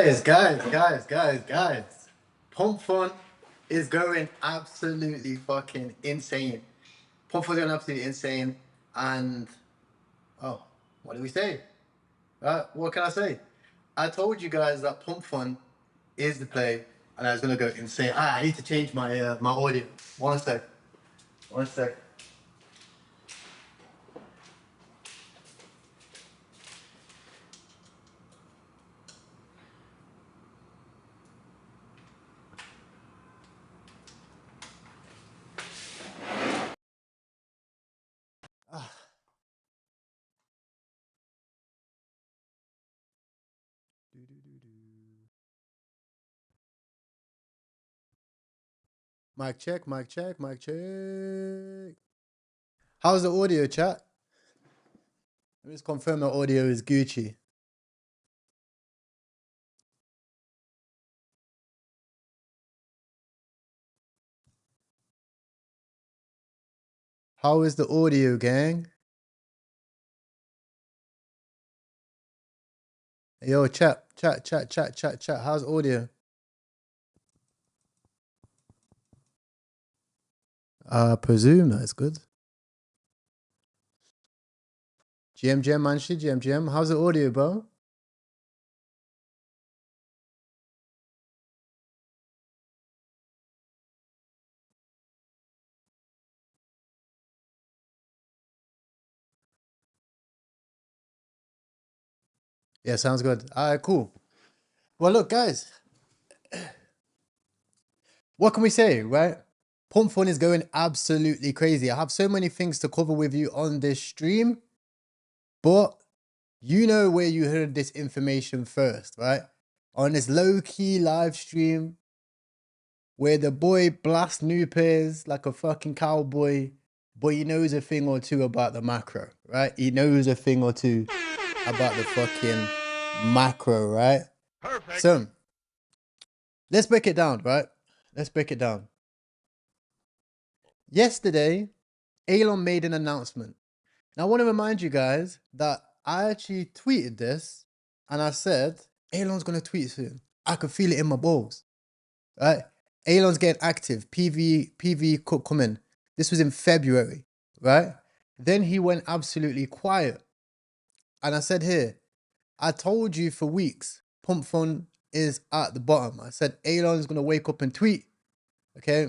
Guys. Pump Fun is going absolutely fucking insane. Pump Fun's going absolutely insane. And, oh, what did we say? What can I say? I told you guys that Pump Fun is the play, and I was going to go insane. I need to change my my audio. One sec. One sec. Mic check, mic check, mic check. How's the audio, chat? Let me just confirm the audio is Gucci. How is the audio, gang? Yo, chat. How's audio? Presume that's good. GM, Manshi, GM. How's the audio, bro? Yeah, sounds good. All right, cool. Well, look, guys. What can we say, right? Pump Fun is going absolutely crazy. I have so many things to cover with you on this stream, but you know where you heard this information first, right? On this low-key live stream where the boy blasts new pairs like a fucking cowboy, but he knows a thing or two about the macro, right? He knows a thing or two about the fucking macro, right? Perfect. So, let's break it down, right? Let's break it down. Yesterday, Elon made an announcement. Now, I want to remind you guys that I actually tweeted this and I said, Elon's going to tweet soon. I could feel it in my balls, right? Elon's getting active. PV could come in. This was in February, right? Then he went absolutely quiet. And I said here, I told you for weeks, Pump Fun is at the bottom. I said, Elon's going to wake up and tweet, okay?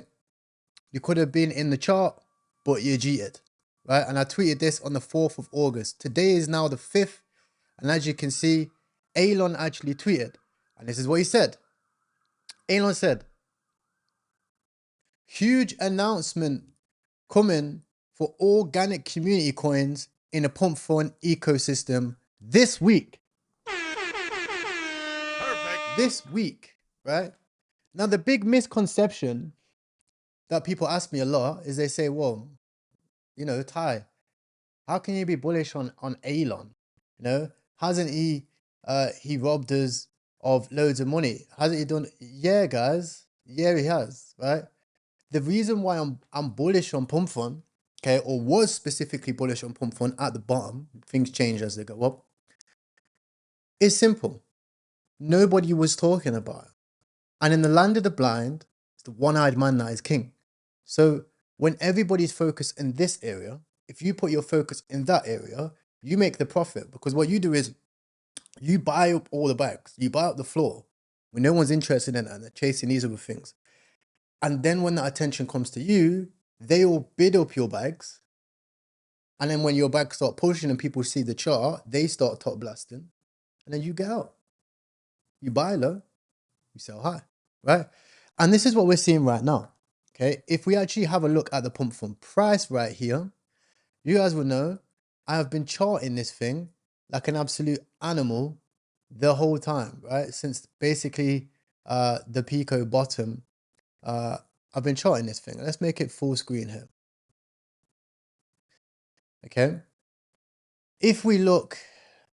You could have been in the chart, but you cheated, right? And I tweeted this on the 4th of August. Today is now the 5th. And as you can see, Elon actually tweeted. And this is what he said. Elon said, huge announcement coming for organic community coins in the Pump Fun ecosystem this week. Perfect. This week, right? Now, the big misconception that people ask me a lot is they say, well, you know, Ty, how can you be bullish on Elon? You know, hasn't he robbed us of loads of money? Hasn't he done? Yeah, guys. Yeah, he has, right? The reason why I'm bullish on Pump Fun, okay, or was specifically bullish on Pump Fun at the bottom, things change as they go up, is simple. Nobody was talking about it. And in the land of the blind, it's the one-eyed man that is king. So when everybody's focused in this area, if you put your focus in that area, you make the profit. Because what you do is you buy up all the bags. You buy up the floor when no one's interested in it and they're chasing these other things. And then when that attention comes to you, they will bid up your bags. And then when your bags start pushing and people see the chart, they start top blasting. And then you get out. You buy low, you sell high, right? And this is what we're seeing right now. Okay, if we actually have a look at the Pump Fun price right here, you guys will know I have been charting this thing like an absolute animal the whole time, right? Since basically the Pico bottom, I've been charting this thing. Let's make it full screen here. Okay. If we look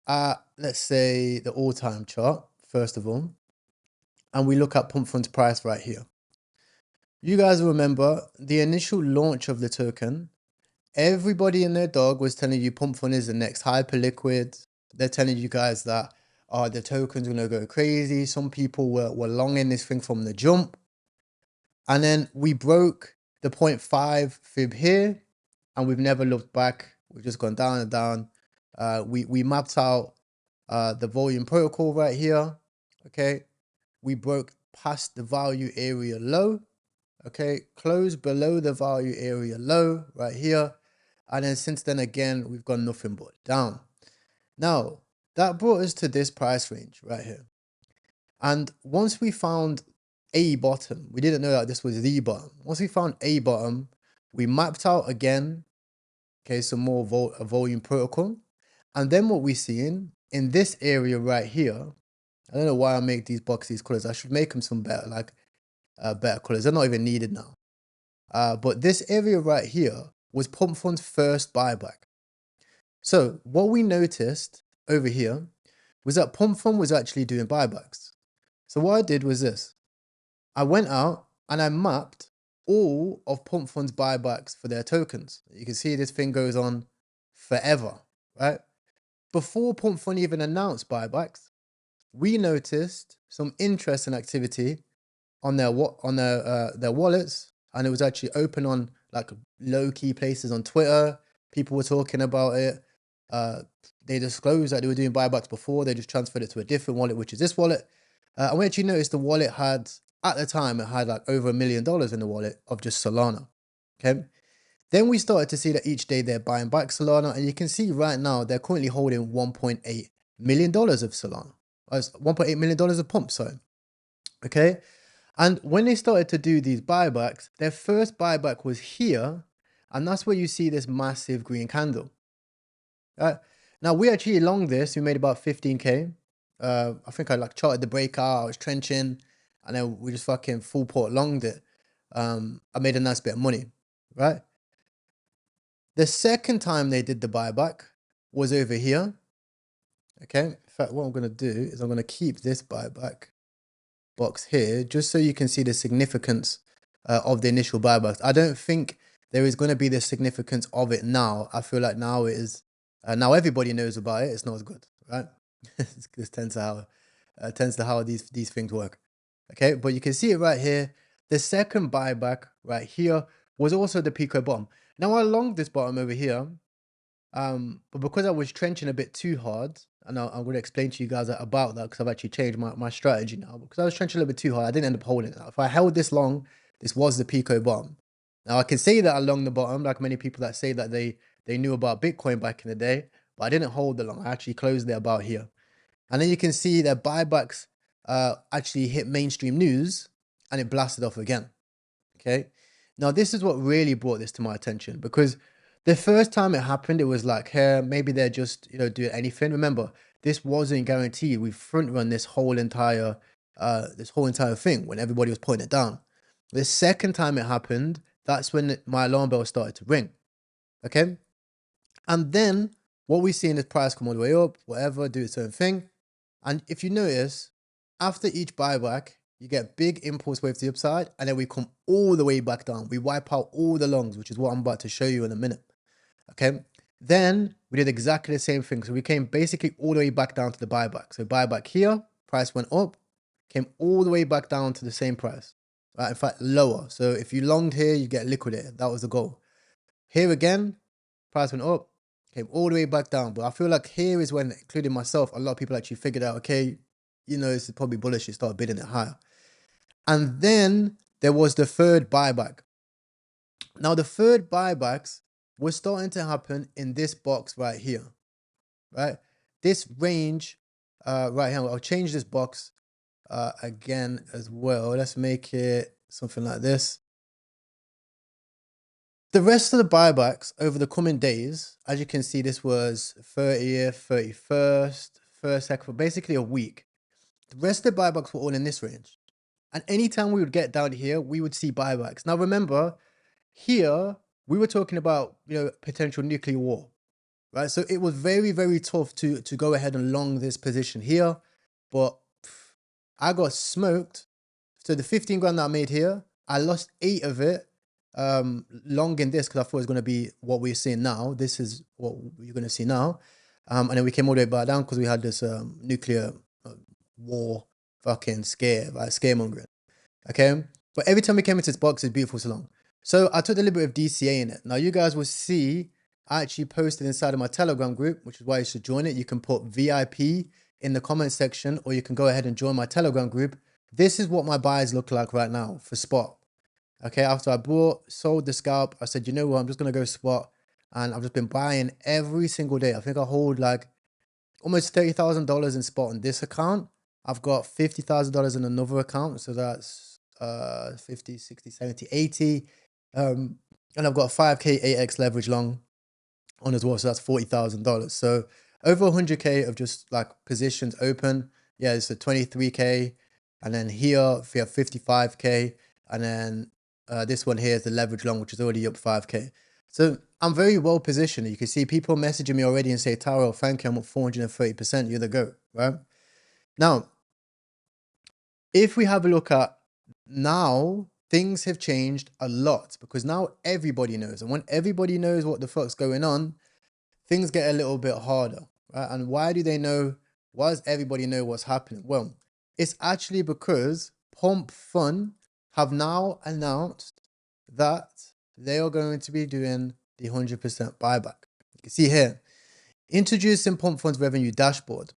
at, let's say, the all-time chart, first of all, and we look at Pump Fun's price right here. You guys remember the initial launch of the token. Everybody and their dog was telling you Pump Fun is the next hyperliquid. They're telling you guys that, the token's gonna go crazy. Some people were longing this thing from the jump. And then we broke the 0.5 fib here, and we've never looked back. We've just gone down and down. We mapped out the volume protocol right here. Okay, we broke past the value area low. Okay, closed below the value area low right here. And then since then again, we've gone nothing but down. Now, that brought us to this price range right here. And once we found a bottom, we didn't know that this was the bottom. Once we found a bottom, we mapped out again, okay, some more volume protocol. And then what we're seeing in this area right here, I don't know why I make these boxes colors. I should make them some better, like better colors. They're not even needed now. But this area right here was Pump Fund's first buyback. So what we noticed over here was that Pump Fund was actually doing buybacks. So what I did was this. I went out and I mapped all of Pump Fund's buybacks for their tokens. You can see this thing goes on forever, right? Before Pump Fund even announced buybacks, we noticed some interesting activity on their wallets, and it was actually open on like low-key places on Twitter. People were talking about it. They disclosed that they were doing buybacks before. They just transferred it to a different wallet, which is this wallet. And we actually noticed the wallet had, at the time, it had like over $1 million in the wallet of just Solana. Okay. Then we started to see that each day they're buying back Solana, and you can see right now they're currently holding $1.8 million of Solana. $1.8 million of pump, sorry. Okay. And when they started to do these buybacks, their first buyback was here, and that's where you see this massive green candle. Right. Now we actually long this. We made about 15K. I think I like charted the breakout. I was trenching, and then we just fucking full port longed it. I made a nice bit of money, right? The second time they did the buyback was over here. Okay. In fact, what I'm gonna do is I'm gonna keep this buyback box here just so you can see the significance of the initial buybacks. I don't think there is going to be the significance of it now. I feel like now it is. Now everybody knows about it. It's not as good, right? This tends to how these things work. Okay, but you can see it right here. The second buyback right here was also the Pico bottom. Now I longed this bottom over here, but because I was trenching a bit too hard, and I'm going to explain to you guys about that because I've actually changed my strategy now. Because I was trenching a little bit too hard, I didn't end up holding it. If I held this long, this was the Pico bottom. Now I can say that I longed the bottom, like many people that say that they knew about Bitcoin back in the day, but I didn't hold the long. I actually closed it about here. And then you can see that buybacks actually hit mainstream news, and it blasted off again. Okay. Now this is what really brought this to my attention, because the first time it happened, it was like, hey, maybe they're just, doing anything. Remember, this wasn't guaranteed. We front run this whole entire thing when everybody was putting it down. The second time it happened, that's when my alarm bell started to ring. Okay. And then what we see in this price come all the way up, whatever, do its own thing. And if you notice, after each buyback, you get big impulse wave to the upside, and then we come all the way back down. We wipe out all the longs, which is what I'm about to show you in a minute. Okay. Then we did exactly the same thing. So we came basically all the way back down to the buyback. So buyback here, price went up, came all the way back down to the same price. Right? In fact, lower. So if you longed here, you get liquidated. That was the goal. Here again, price went up, came all the way back down. But I feel like here is when, including myself, a lot of people actually figured out, okay, this is probably bullish. You start bidding it higher. And then there was the third buyback. Now the third buybacks was starting to happen in this box right here, right? This range right here. I'll change this box again as well. Let's make it something like this. The rest of the buybacks over the coming days, as you can see, this was 30th, 31st, 1st, 2nd, for basically a week. The rest of the buybacks were all in this range. And anytime we would get down here, we would see buybacks. Now remember, here, we were talking about, potential nuclear war, right? So it was very, very tough to go ahead and long this position here. But I got smoked. So the 15 grand that I made here, I lost 8 of it long in this because I thought it was going to be what we're seeing now. This is what you're going to see now. And then we came all the way back down because we had this nuclear war fucking scare, right? Scaremongering. Okay. But every time we came into this box, it's beautiful so long. So I took the liberty of DCA in it. Now you guys will see I actually posted inside of my Telegram group, which is why you should join it. You can put VIP in the comment section, or you can go ahead and join my Telegram group. This is what my buys look like right now for spot. Okay, after I sold the scalp, I said, you know what, I'm just gonna go spot, and I've just been buying every single day. I think I hold like almost $30,000 in spot on this account. I've got $50,000 in another account, so that's 50, 60, 70, 80. And I've got 5K 8x leverage long on as well, so that's $40,000. So over 100K of just like positions open. Yeah, it's a 23K, and then here we have 55K, and then this one here is the leverage long, which is already up 5K. So I'm very well positioned. You can see people messaging me already and say, Tyrell, thank you, I'm up 430%. You're the GOAT, right? Now, if we have a look at now, things have changed a lot because now everybody knows. And when everybody knows what the fuck's going on, things get a little bit harder, right? And why do they know? Why does everybody know what's happening? Well, it's actually because Pump Fun have now announced that they are going to be doing the 100% buyback. You can see here, introducing Pump Fun's revenue dashboard.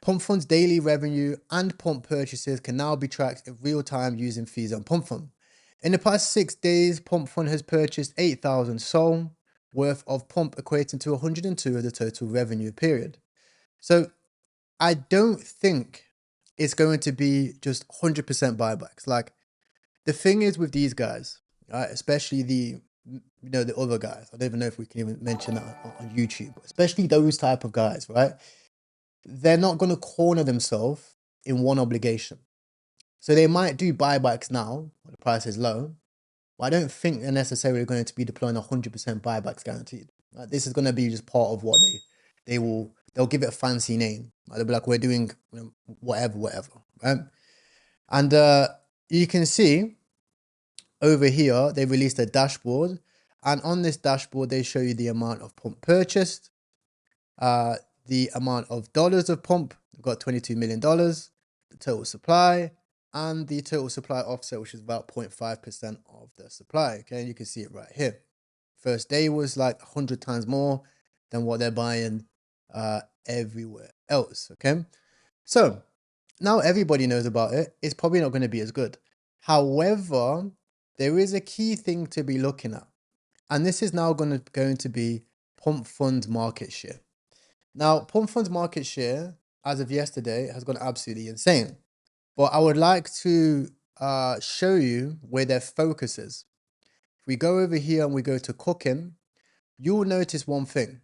Pump Fun's daily revenue and pump purchases can now be tracked in real time using fees on Pump Fun. In the past 6 days, Pump Fun has purchased 8,000 SOL worth of pump, equating to 102 of the total revenue period. So I don't think it's going to be just 100% buybacks. Like, the thing is with these guys, right, especially the other guys, I don't even know if we can even mention that on YouTube, especially those type of guys, right? They're not going to corner themselves in one obligation. So they might do buybacks now when the price is low, but I don't think they're necessarily going to be deploying 100% buybacks guaranteed. This is going to be just part of what they'll give it a fancy name. They'll be like, we're doing whatever, right? And you can see over here, they released a dashboard, and on this dashboard, they show you the amount of pump purchased, the amount of dollars of pump. We've got $22 million, the total supply, and the total supply offset, which is about 0.5% of the supply. Okay, and you can see it right here. First day was like 100 times more than what they're buying everywhere else. Okay, so now everybody knows about it. It's probably not going to be as good. However, there is a key thing to be looking at, and this is now going to be Pump Fund's market share. Now, Pump Fund's market share, as of yesterday, has gone absolutely insane. But I would like to show you where their focus is. If we go over here and we go to cooking, you will notice one thing.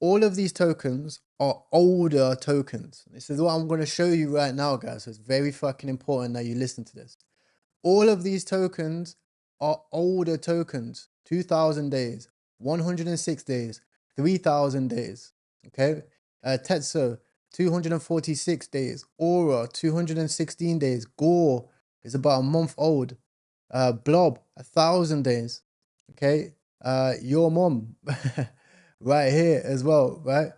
All of these tokens are older tokens. This is what I'm going to show you right now, guys. So it's very fucking important that you listen to this. All of these tokens are older tokens. 2,000 days, 106 days, 3,000 days. Okay, Tetsu 246 days, Aura 216 days, Gore is about a month old, Blob 1,000 days. Okay, your mom right here as well, right?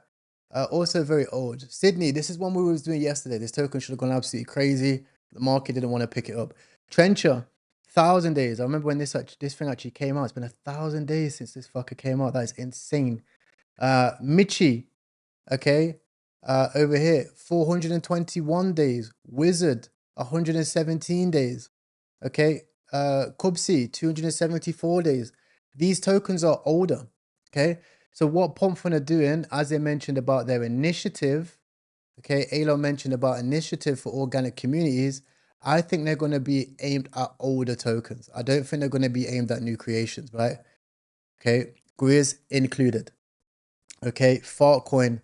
Also very old. Sydney, this is one we was doing yesterday. This token should have gone absolutely crazy. The market didn't want to pick it up. Trencher, 1,000 days. I remember when this thing actually came out. It's been 1,000 days since this fucker came out. That is insane. Michi, okay, over here, 421 days. Wizard, 117 days. Okay, Kubsi, 274 days. These tokens are older. Okay, so what Pomfon are doing, as they mentioned about their initiative, okay, Elon mentioned about initiative for organic communities. I think they're going to be aimed at older tokens. I don't think they're going to be aimed at new creations, right? Okay, Grizz included. Okay, Fartcoin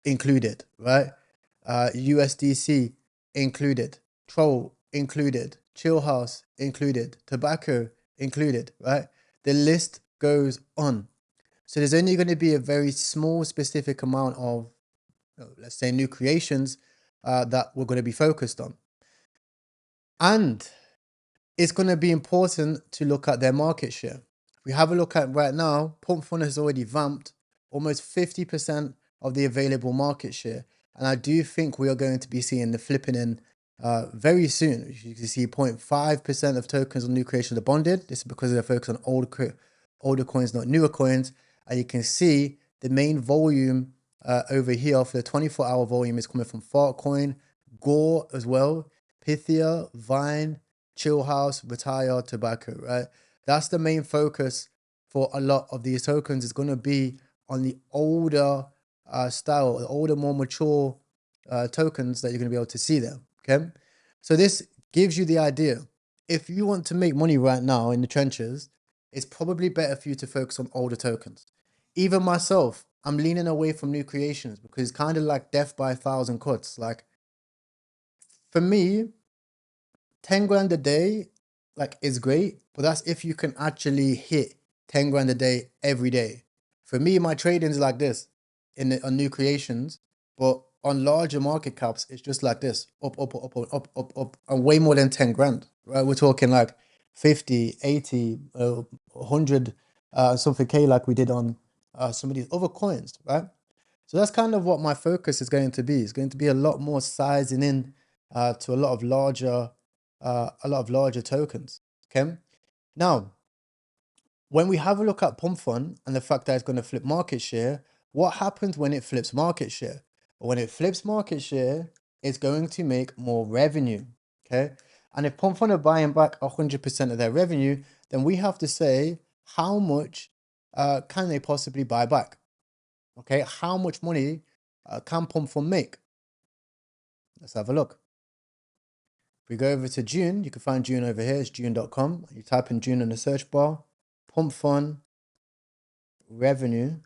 included, right? USDC included, Troll included, Chillhouse included, Tobacco included, right? The list goes on. So there's only going to be a very small specific amount of, let's say, new creations that we're going to be focused on. And it's going to be important to look at their market share. If we have a look at right now, Pump Fund has already vamped almost 50% of the available market share. And I do think we are going to be seeing the flipping in very soon. You can see 0.5% of tokens on new creations are bonded. This is because they're focused on older coins, not newer coins. And you can see the main volume over here for the 24-hour volume is coming from Fartcoin, Gore as well, Pythia, Vine, Chillhouse, Retire, Tobacco, right? That's the main focus for a lot of these tokens. Is going to be on the older style, the older, more mature tokens that you're going to be able to see there, okay? So this gives you the idea. If you want to make money right now in the trenches, it's probably better for you to focus on older tokens. Even myself, I'm leaning away from new creations because it's kind of like death by 1,000 cuts. Like, for me, 10 grand a day, like, is great, but that's if you can actually hit 10 grand a day every day. For me, my trading is like this on new creations, but on larger market caps, it's just like this, up, up, up, up, up, up, up, and way more than 10 grand, right? We're talking like 50, 80, 100, something K, like we did on some of these other coins, right? So that's kind of what my focus is going to be. It's going to be a lot more sizing in to a lot of larger tokens. Okay. Now, when we have a look at Pump Fund and the fact that it's going to flip market share, what happens when it flips market share? When it flips market share, it's going to make more revenue. Okay. And if Pump Fund are buying back 100% of their revenue, then we have to say, how much can they possibly buy back? Okay. How much money can Pump Fund make? Let's have a look. If we go over to June, you can find June over here. It's June.com. You type in June in the search bar. Pump Fund revenue.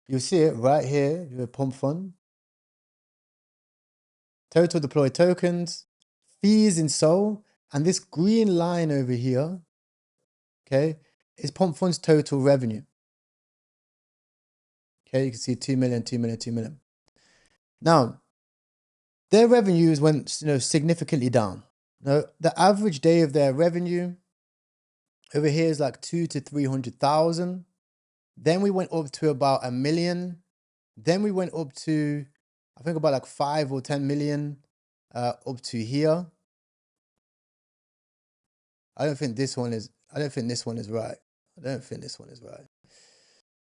You'll see it right here. You have Pump Fund. Total deployed tokens. Fees in Sol. And this green line over here, okay, is Pump Fund's total revenue. Okay, you can see 2 million, 2 million, 2 million. Now, their revenues went, significantly down. Now, the average day of their revenue over here is like 200 to 300,000. Then we went up to about 1 million. Then we went up to, I think, about like 5 or 10 million up to here. I don't think this one is right. I don't think this one is right.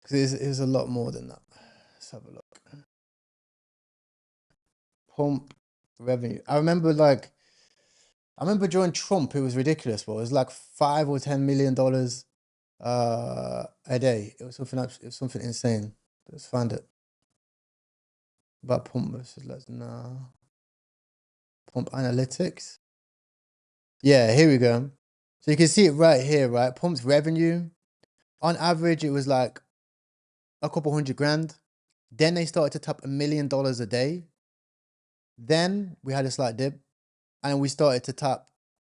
Because it's a lot more than that. Let's have a look. Pump revenue. I remember during Trump, it was ridiculous, bro. It was like $5 or $10 million a day. It was something insane. Let's find it. About Pump versus Pump analytics. Yeah, here we go. So you can see it right here, right? Pump's revenue, on average, it was like a couple hundred grand. Then they started to tap $1 million a day. Then we had a slight dip, and we started to tap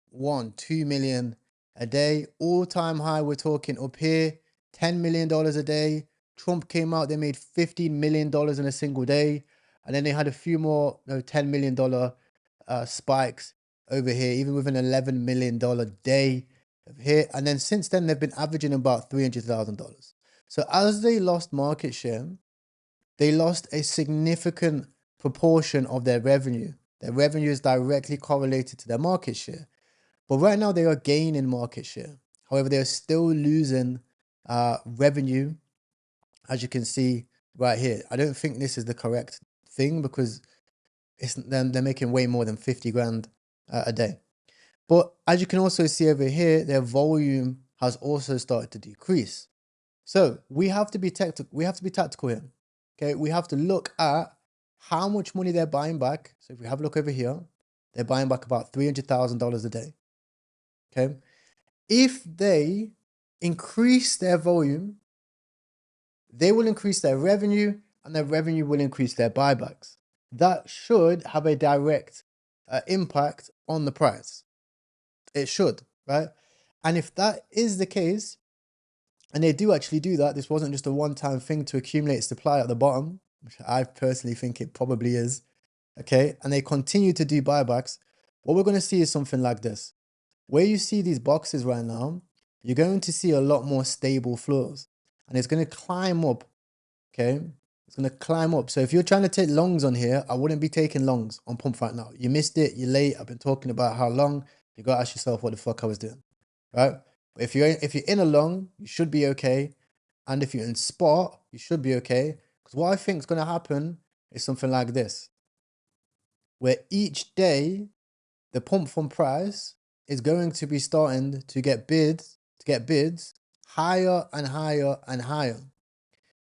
1, 2 million a day. All-time high, we're talking up here, $10 million a day. Trump came out, they made $15 million in a single day. And then they had a few more $10 million spikes over here, even with an $11 million day over here. And then since then, they've been averaging about $300,000. So as they lost market share, they lost a significant proportion of their revenue. Their revenue is directly correlated to their market share. But right now, they are gaining market share. However, they are still losing revenue, as you can see right here. I don't think this is the correct thing because they're making way more than 50 grand a day. But as you can also see over here, their volume has also started to decrease. So we have to be tactical here. Okay, we have to look at how much money they're buying back. So if we have a look over here, they're buying back about $300,000 a day. Okay, if they increase their volume, they will increase their revenue, and their revenue will increase their buybacks. That should have a direct impact on the price. It should, right? And if that is the case, and they do actually do that, this wasn't just a one-time thing to accumulate supply at the bottom, which I personally think it probably is, okay? And they continue to do buybacks, what we're going to see is something like this. Where you see these boxes right now, you're going to see a lot more stable floors, and it's going to climb up. Okay, it's going to climb up. So if you're trying to take longs on here, I wouldn't be taking longs on pump right now. You missed it. You're late. I've been talking about how long. You got to ask yourself what the fuck I was doing, right? But if you're in a long, you should be okay. And if you're in spot, you should be okay. Because what I think is going to happen is something like this, where each day the pump from price is going to be starting to get bids higher and higher and higher.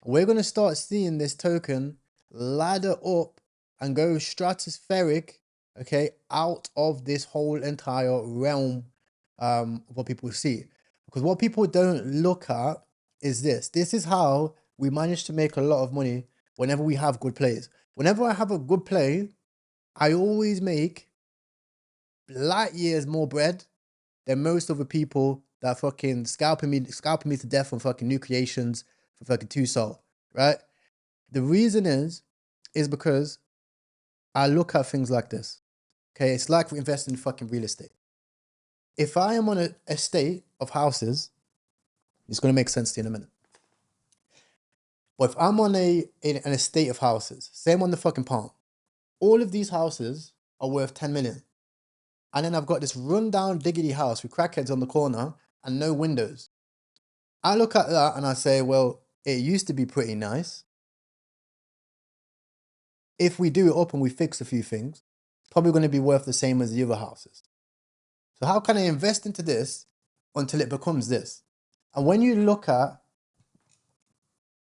We're going to start seeing this token ladder up and go stratospheric, okay, out of this whole entire realm of what people see. Because what people don't look at is this. This is how we manage to make a lot of money whenever we have good plays. Whenever I have a good play, I always make light years more bread than most other people that fucking scalping me to death on fucking new creations for fucking 2 sol, right? The reason is because I look at things like this. Okay, it's like we invest in fucking real estate. If I am on an estate of houses, it's gonna make sense to you in a minute. But if I'm on an estate of houses, same on the fucking palm, all of these houses are worth 10 million. And then I've got this rundown diggity house with crackheads on the corner and no windows. I look at that and I say, well, it used to be pretty nice. If we do it up and we fix a few things, it's probably going to be worth the same as the other houses. So how can I invest into this until it becomes this? And when you look at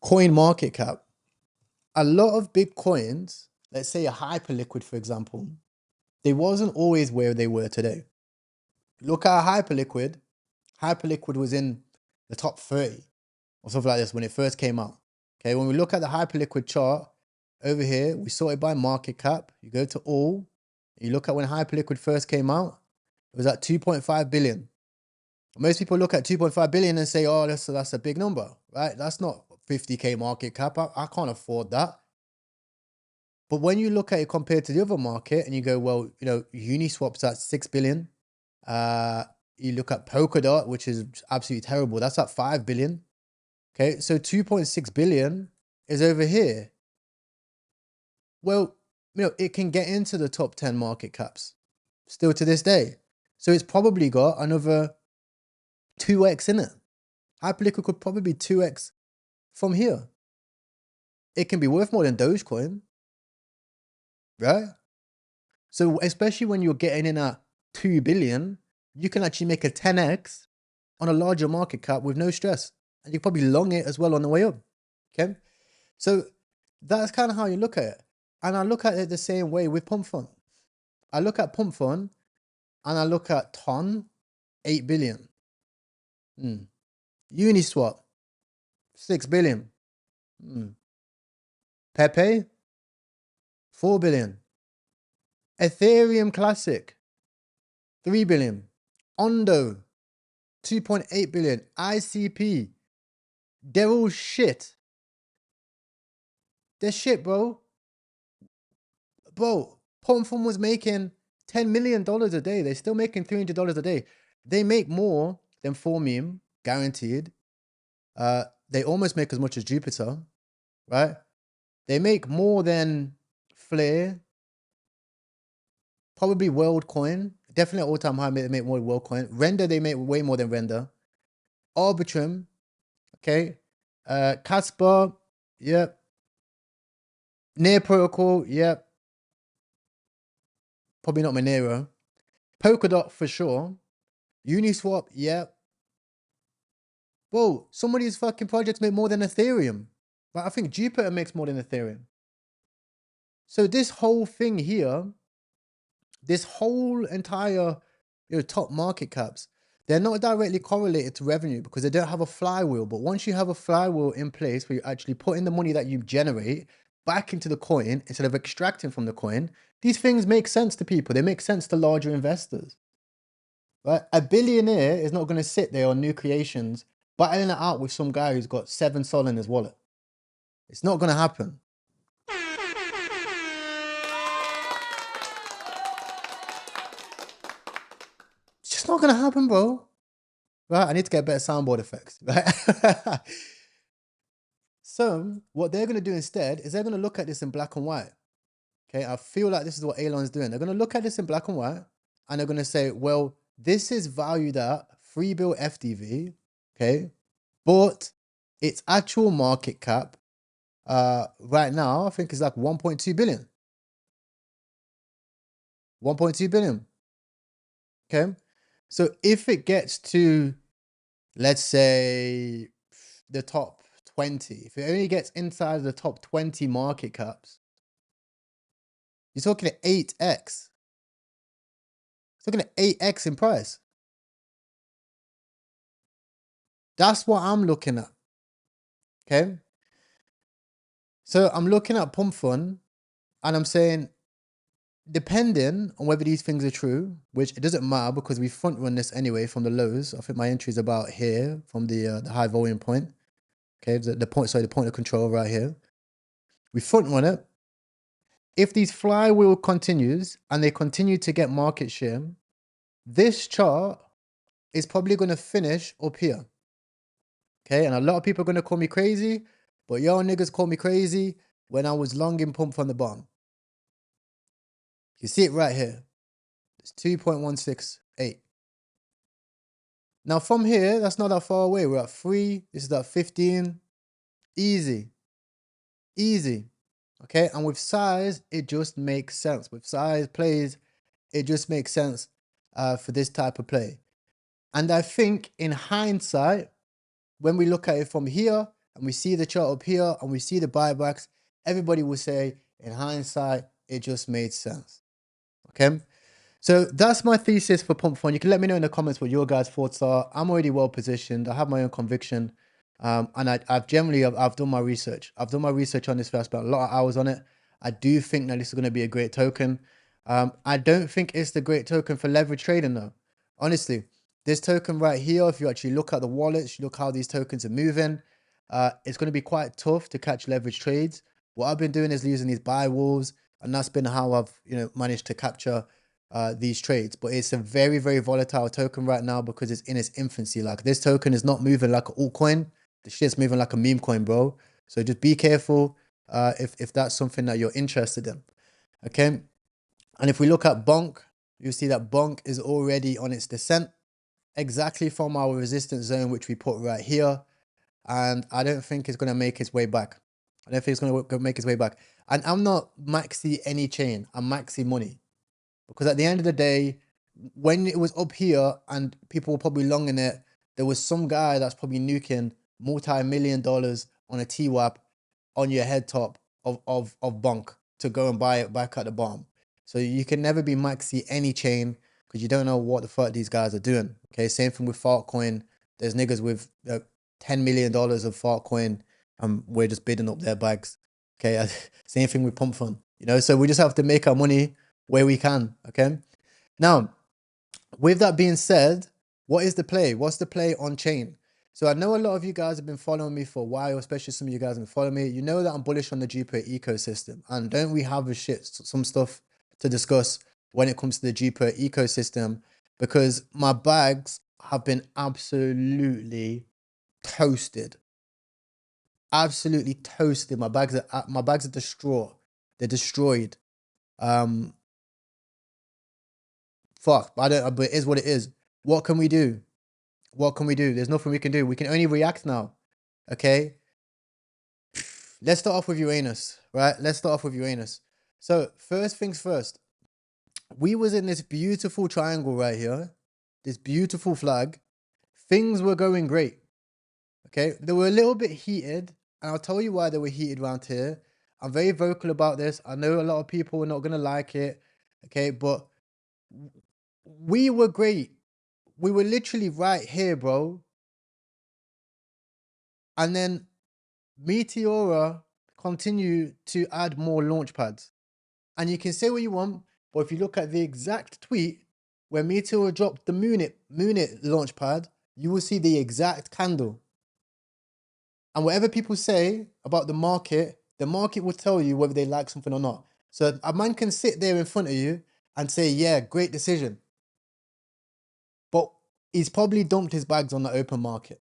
coin market cap, a lot of big coins, let's say a Hyperliquid, for example, they wasn't always where they were today. Look at Hyperliquid. Hyperliquid was in the top 30 or something like this when it first came out. Okay, when we look at the Hyperliquid chart over here, we sort it by market cap. You go to all, you look at when Hyperliquid first came out, it was at 2.5 billion. Most people look at 2.5 billion and say, oh, that's a big number, right? That's not 50K market cap. I can't afford that. But when you look at it compared to the other market and you go, well, you know, Uniswap's at 6 billion. You look at Polkadot, which is absolutely terrible. That's at 5 billion. Okay, so 2.6 billion is over here. Well, you know, it can get into the top 10 market caps still to this day. So it's probably got another 2x in it. Hyperliquid could probably be 2x from here. It can be worth more than Dogecoin, right? So especially when you're getting in at 2 billion, you can actually make a 10x on a larger market cap with no stress. And you probably long it as well on the way up. Okay. So that's kind of how you look at it. And I look at it the same way with Pump Fund. I look at Pump Fund and I look at Ton, 8 billion. Uniswap, 6 billion. Pepe, 4 billion. Ethereum Classic, 3 billion. Ondo, 2.8 billion. ICP, they're all shit. They're shit, bro. Bro, Pump Fund was making $10 million a day. They're still making $300 a day. They make more than Formium, guaranteed. They almost make as much as Jupiter, right? They make more than Flare, probably WorldCoin. Definitely all-time high. They make more than WorldCoin. Render, they make way more than Render. Arbitrum, okay. Casper, yep. Near Protocol, yep. Probably not Monero. Polkadot for sure. Uniswap, yep. Whoa, some of these fucking projects make more than Ethereum. But I think Jupiter makes more than Ethereum. So this whole thing here, this whole entire top market caps, they're not directly correlated to revenue because they don't have a flywheel. But once you have a flywheel in place where you actually put in the money that you generate back into the coin instead of extracting from the coin, these things make sense to people. They make sense to larger investors. Right? A billionaire is not going to sit there on new creations battling it out with some guy who's got 7 sol in his wallet. It's not going to happen. It's just not going to happen, bro. right? I need to get better soundboard effects, right? So what they're going to do instead is they're going to look at this in black and white. Okay, I feel like this is what Elon's doing. They're going to look at this in black and white, and they're going to say, well, this is valued at 3 bill FDV, okay, but its actual market cap right now, I think is like 1.2 billion. 1.2 billion. Okay. So if it gets to, let's say, the top 20, if it only gets inside the top 20 market caps, you're talking at 8x. You're looking at 8x in price. That's what I'm looking at. Okay. So I'm looking at Pump Fund and I'm saying, depending on whether these things are true, which it doesn't matter because we front run this anyway from the lows. I think my entry is about here from the high volume point. Okay, the point of control right here. We front run it. If these flywheel continues and they continue to get market share, this chart is probably going to finish up here. Okay, and a lot of people are going to call me crazy, but y'all niggas call me crazy when I was long in Pump from the bottom. You see it right here. It's 2.168. Now from here, that's not that far away. We're at 3. This is at 15. Easy. Easy. Okay, and with size, it just makes sense. With size plays, it just makes sense for this type of play. And I think in hindsight, when we look at it from here and we see the chart up here and we see the buybacks, everybody will say, in hindsight, it just made sense. Okay. So that's my thesis for Pump Fund. You can let me know in the comments what your guys' thoughts are. I'm already well positioned. I have my own conviction. And I've done my research. I've done my research on this. I spent a lot of hours on it. I do think that this is going to be a great token. I don't think it's the great token for leverage trading though. Honestly, this token right here, if you actually look at the wallets, you look how these tokens are moving, it's going to be quite tough to catch leverage trades. What I've been doing is using these buy walls, and that's been how I've managed to capture these trades. But it's a very, very volatile token right now because it's in its infancy. Like this token is not moving like an altcoin. The shit's moving like a meme coin, bro. So just be careful if that's something that you're interested in. Okay. And if we look at Bonk, you see that Bonk is already on its descent exactly from our resistance zone, which we put right here. And I don't think it's going to make its way back. I don't think it's going to make its way back. And I'm not maxi any chain. I'm maxi money. Because at the end of the day, when it was up here and people were probably longing it, there was some guy that's probably nuking multi-million dollars on a TWAP on your head top of Bonk to go and buy it back at the bottom. So you can never be maxi any chain because you don't know what the fuck these guys are doing. Okay, same thing with Fartcoin. There's niggas with $10 million of Fartcoin and we're just bidding up their bags. Okay, same thing with Pump Fund. So we just have to make our money where we can. Okay, now with that being said, what is the play? What's the play on chain? So I know a lot of you guys have been following me for a while, especially some of you guys have been following me. You know that I'm bullish on the Jupiter ecosystem, and don't we have some stuff to discuss when it comes to the Jupiter ecosystem? Because my bags have been absolutely toasted. Absolutely toasted. My bags are distraught. They're destroyed. Fuck, but it is what it is. What can we do? What can we do? There's nothing we can do. We can only react now. Okay. Let's start off with Uranus, right? Let's start off with Uranus. So first things first, we was in this beautiful triangle right here, this beautiful flag. Things were going great. Okay. They were a little bit heated, and I'll tell you why they were heated around here. I'm very vocal about this. I know a lot of people are not going to like it. Okay. But we were great. We were literally right here, bro. And then Meteora continue to add more launch pads. And you can say what you want, but if you look at the exact tweet where Meteora dropped the Moonit launch pad, you will see the exact candle. And whatever people say about the market will tell you whether they like something or not. So a man can sit there in front of you and say, yeah, great decision. But he's probably dumped his bags on the open market.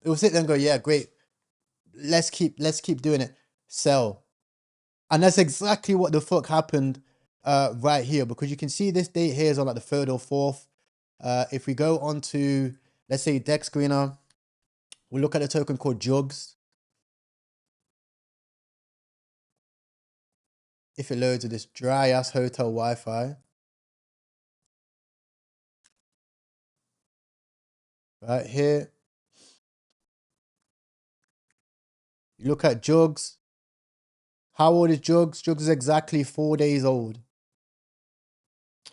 It will sit there and go, yeah, great. Let's keep doing it. Sell. And that's exactly what the fuck happened right here, because you can see this date here is on like the 3rd or 4th. If we go on to, let's say, Dex Screener, we'll look at a token called Jugs. If it loads with this dry ass hotel Wi-Fi. Right here. You look at Jugs. How old is Jugs? Jugs is exactly 4 days old.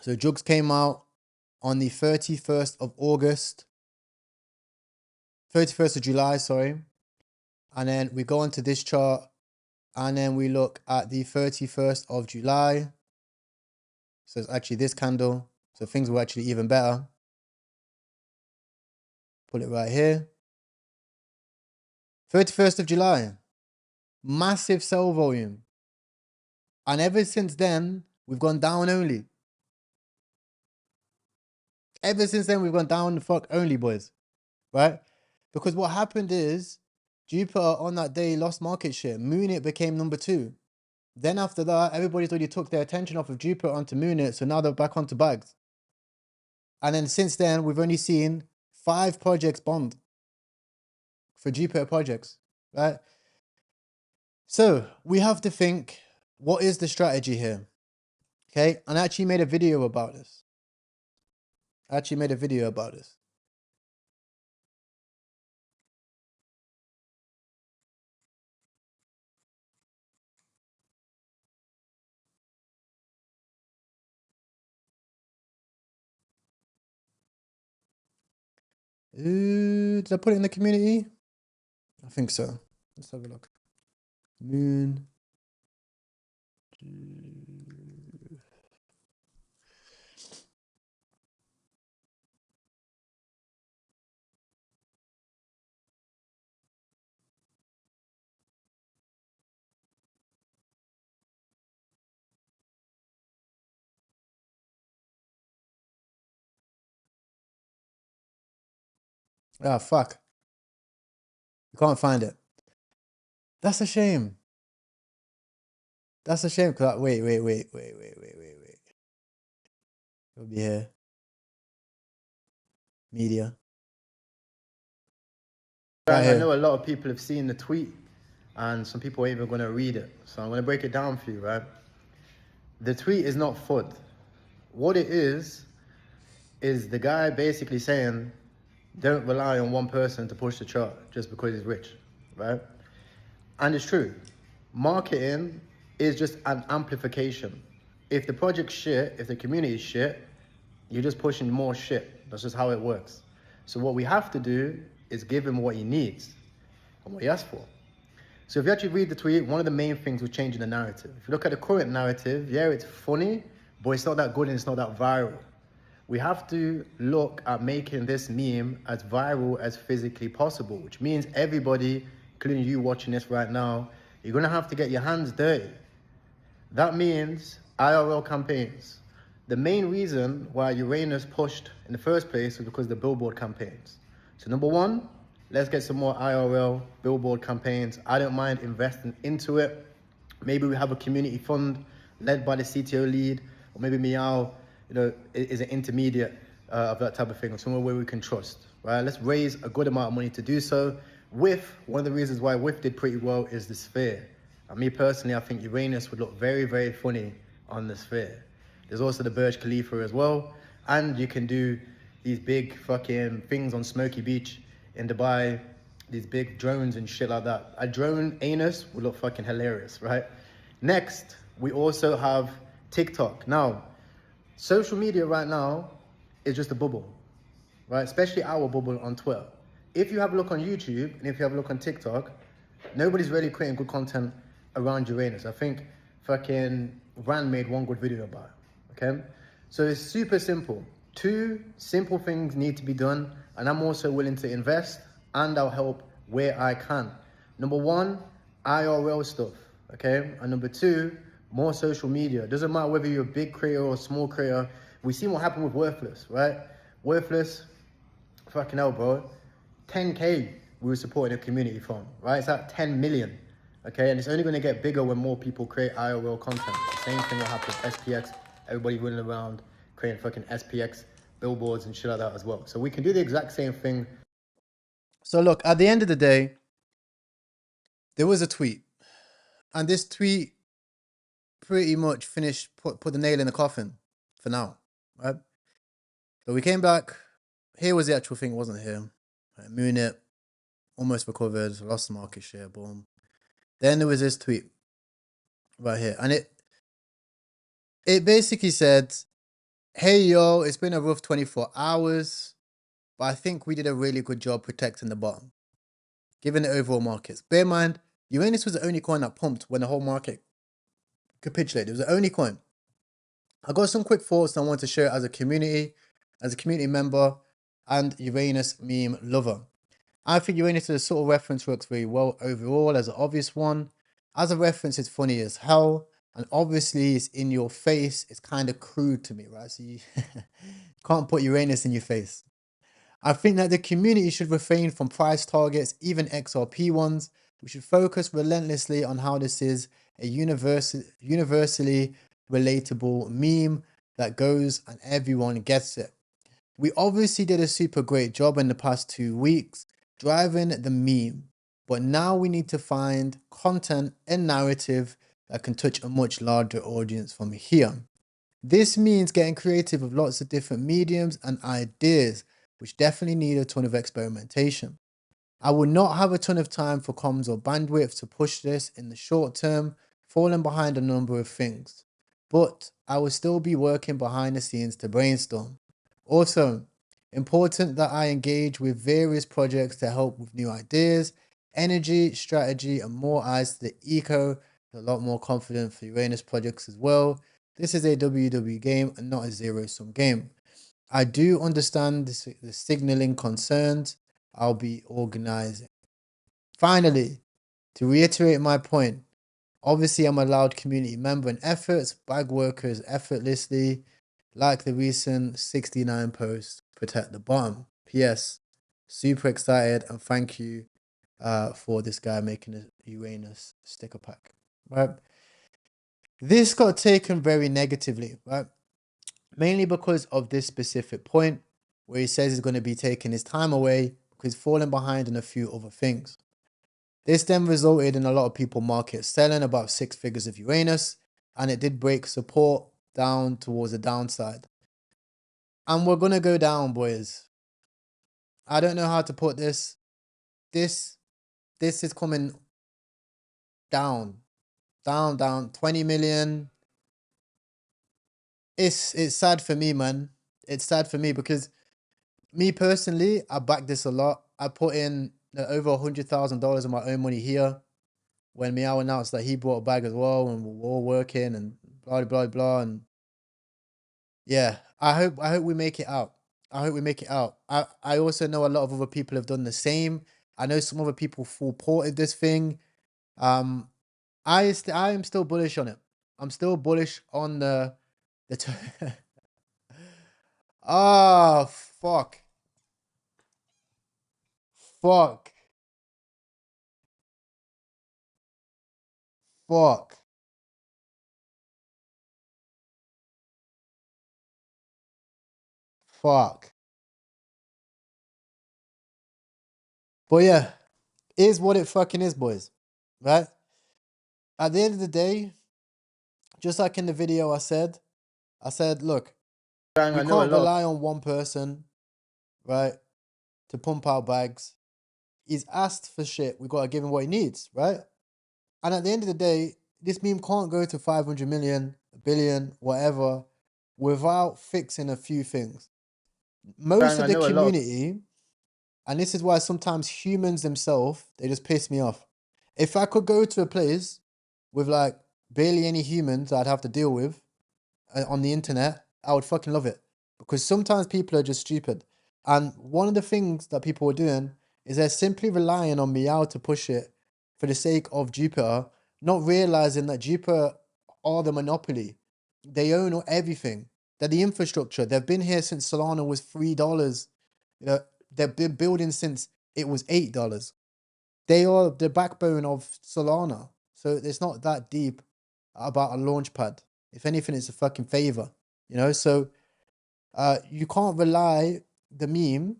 So Jugs came out on the 31st of August. 31st of July, sorry. And then we go onto this chart. And then we look at the 31st of July. So it's actually this candle. So things were actually even better. Put it right here. 31st of July. Massive sell volume. And ever since then, we've gone down only. Ever since then, we've gone down the fuck only, boys. Right? Because what happened is, Jupiter on that day lost market share. Moonit became number 2. Then after that, everybody's already took their attention off of Jupiter onto Moonit. So now they're back onto bags. And then since then, we've only seen 5 projects bombed for Jupiter projects, right? So we have to think, what is the strategy here? Okay, and I actually made a video about this. Did I put it in the community? I think so. Let's have a look. Moon. Ah, fuck. You can't find it. That's a shame. That's a shame. Cause wait. It'll be here. Media. Right here. I know a lot of people have seen the tweet, and some people are even going to read it. So I'm going to break it down for you, right? The tweet is not FUD. What it is the guy basically saying, don't rely on one person to push the chart just because he's rich, right? And it's true. Marketing is just an amplification. If the project's shit, if the community is shit, you're just pushing more shit. That's just how it works. So what we have to do is give him what he needs and what he asked for. So if you actually read the tweet, one of the main things was changing the narrative. If you look at the current narrative, yeah, it's funny, but it's not that good and it's not that viral. We have to look at making this meme as viral as physically possible, which means everybody, including you watching this right now, you're gonna have to get your hands dirty. That means IRL campaigns. The main reason why Uranus pushed in the first place was because of the billboard campaigns. So number 1, let's get some more IRL billboard campaigns. I don't mind investing into it. Maybe we have a community fund led by the CTO lead, or maybe Meow, is an intermediate of that type of thing, or somewhere where we can trust, right? Let's raise a good amount of money to do so. WIF, one of the reasons why WIF did pretty well is the sphere. And me personally, I think Uranus would look very, very funny on the sphere. There's also the Burj Khalifa as well. And you can do these big fucking things on Smoky Beach in Dubai, these big drones and shit like that. A drone anus would look fucking hilarious, right? Next, we also have TikTok. Now, social media right now is just a bubble, right? Especially our bubble on Twitter. If you have a look on YouTube and if you have a look on TikTok, nobody's really creating good content around Uranus. I think fucking Rand made one good video about it, okay? So it's super simple. 2 simple things need to be done, and I'm also willing to invest, and I'll help where I can. Number 1, IRL stuff, okay? And number 2, more social media. It doesn't matter whether you're a big creator or a small creator. We've seen what happened with Worthless, right? Worthless. Fucking hell, bro. 10K we were supporting a community from, right? It's at 10 million, okay? And it's only going to get bigger when more people create IRL content. The same thing will happen with SPX. Everybody running around creating fucking SPX billboards and shit like that as well. So we can do the exact same thing. So look, at the end of the day, there was a tweet. And this tweet pretty much put the nail in the coffin for now, right? So we came back. Here was the actual thing, it wasn't here. Right, Moonit almost recovered, lost the market share, boom. Then there was this tweet right here, and it basically said, hey yo, it's been a rough 24 hours, but I think we did a really good job protecting the bottom, given the overall markets. Bear in mind, Uranus was the only coin that pumped when the whole market capitulated. It was the only coin. I got some quick thoughts and I want to share as a community member, and Uranus meme lover. I think Uranus as a sort of reference works very well overall as an obvious one. As a reference, it's funny as hell. And obviously, it's in your face. It's kind of crude to me, right? So you can't put Uranus in your face. I think that the community should refrain from price targets, even XRP ones. We should focus relentlessly on how this is a universally relatable meme that goes and everyone gets it. We obviously did a super great job in the past 2 weeks driving the meme, but now we need to find content and narrative that can touch a much larger audience from here. This means getting creative with lots of different mediums and ideas, which definitely need a ton of experimentation. I will not have a ton of time for comms or bandwidth to push this in the short term, falling behind a number of things, but I will still be working behind the scenes to brainstorm. Also, important that I engage with various projects to help with new ideas, energy, strategy, and more eyes to the eco. A lot more confident for Uranus projects as well. This is a WW game and not a zero-sum game. I do understand the signaling concerns. I'll be organizing. Finally, to reiterate my point, obviously I'm a loud community member and efforts bag workers effortlessly, like the recent 69 post, protect the bottom. P.S. Super excited and thank you for this guy making a Uranus sticker pack, right? This got taken very negatively, right? Mainly because of this specific point where he says he's going to be taking his time away because he's falling behind on a few other things. This then resulted in a lot of people market selling about 6 figures of Uranus, and it did break support down towards the downside. And we're going to go down, boys. I don't know how to put this. This is coming down. Down. 20 million. It's sad for me, man. It's sad for me because me personally, I backed this a lot. I put in over $100,000 of my own money here when Meow announced that he brought a bag as well, and we're all working and blah blah blah. And yeah, I hope we make it out. I hope we make it out. I also know a lot of other people have done the same. I know some other people full ported this thing. I am still bullish on it. I'm still bullish on the oh fuck. Fuck. Fuck. Fuck. But yeah, is what it fucking is, boys. Right? At the end of the day, just like in the video I said, look, we can't rely on one person, right, to pump out bags. He's asked for shit. We gotta give him what he needs, right? And at the end of the day, this meme can't go to 500 million, a billion, whatever, without fixing a few things. Most of the community, and this is why sometimes humans themselves, they just piss me off. If I could go to a place with like barely any humans I'd have to deal with on the internet, I would fucking love it. Because sometimes people are just stupid. And one of the things that people are doing is they're simply relying on Meow to push it for the sake of Jupiter, not realizing that Jupiter are the monopoly. They own everything. They're the infrastructure. They've been here since Solana was $3. You know, they've been building since it was $8. They are the backbone of Solana. So it's not that deep about a launch pad. If anything, it's a fucking favor. You know, so you can't rely the meme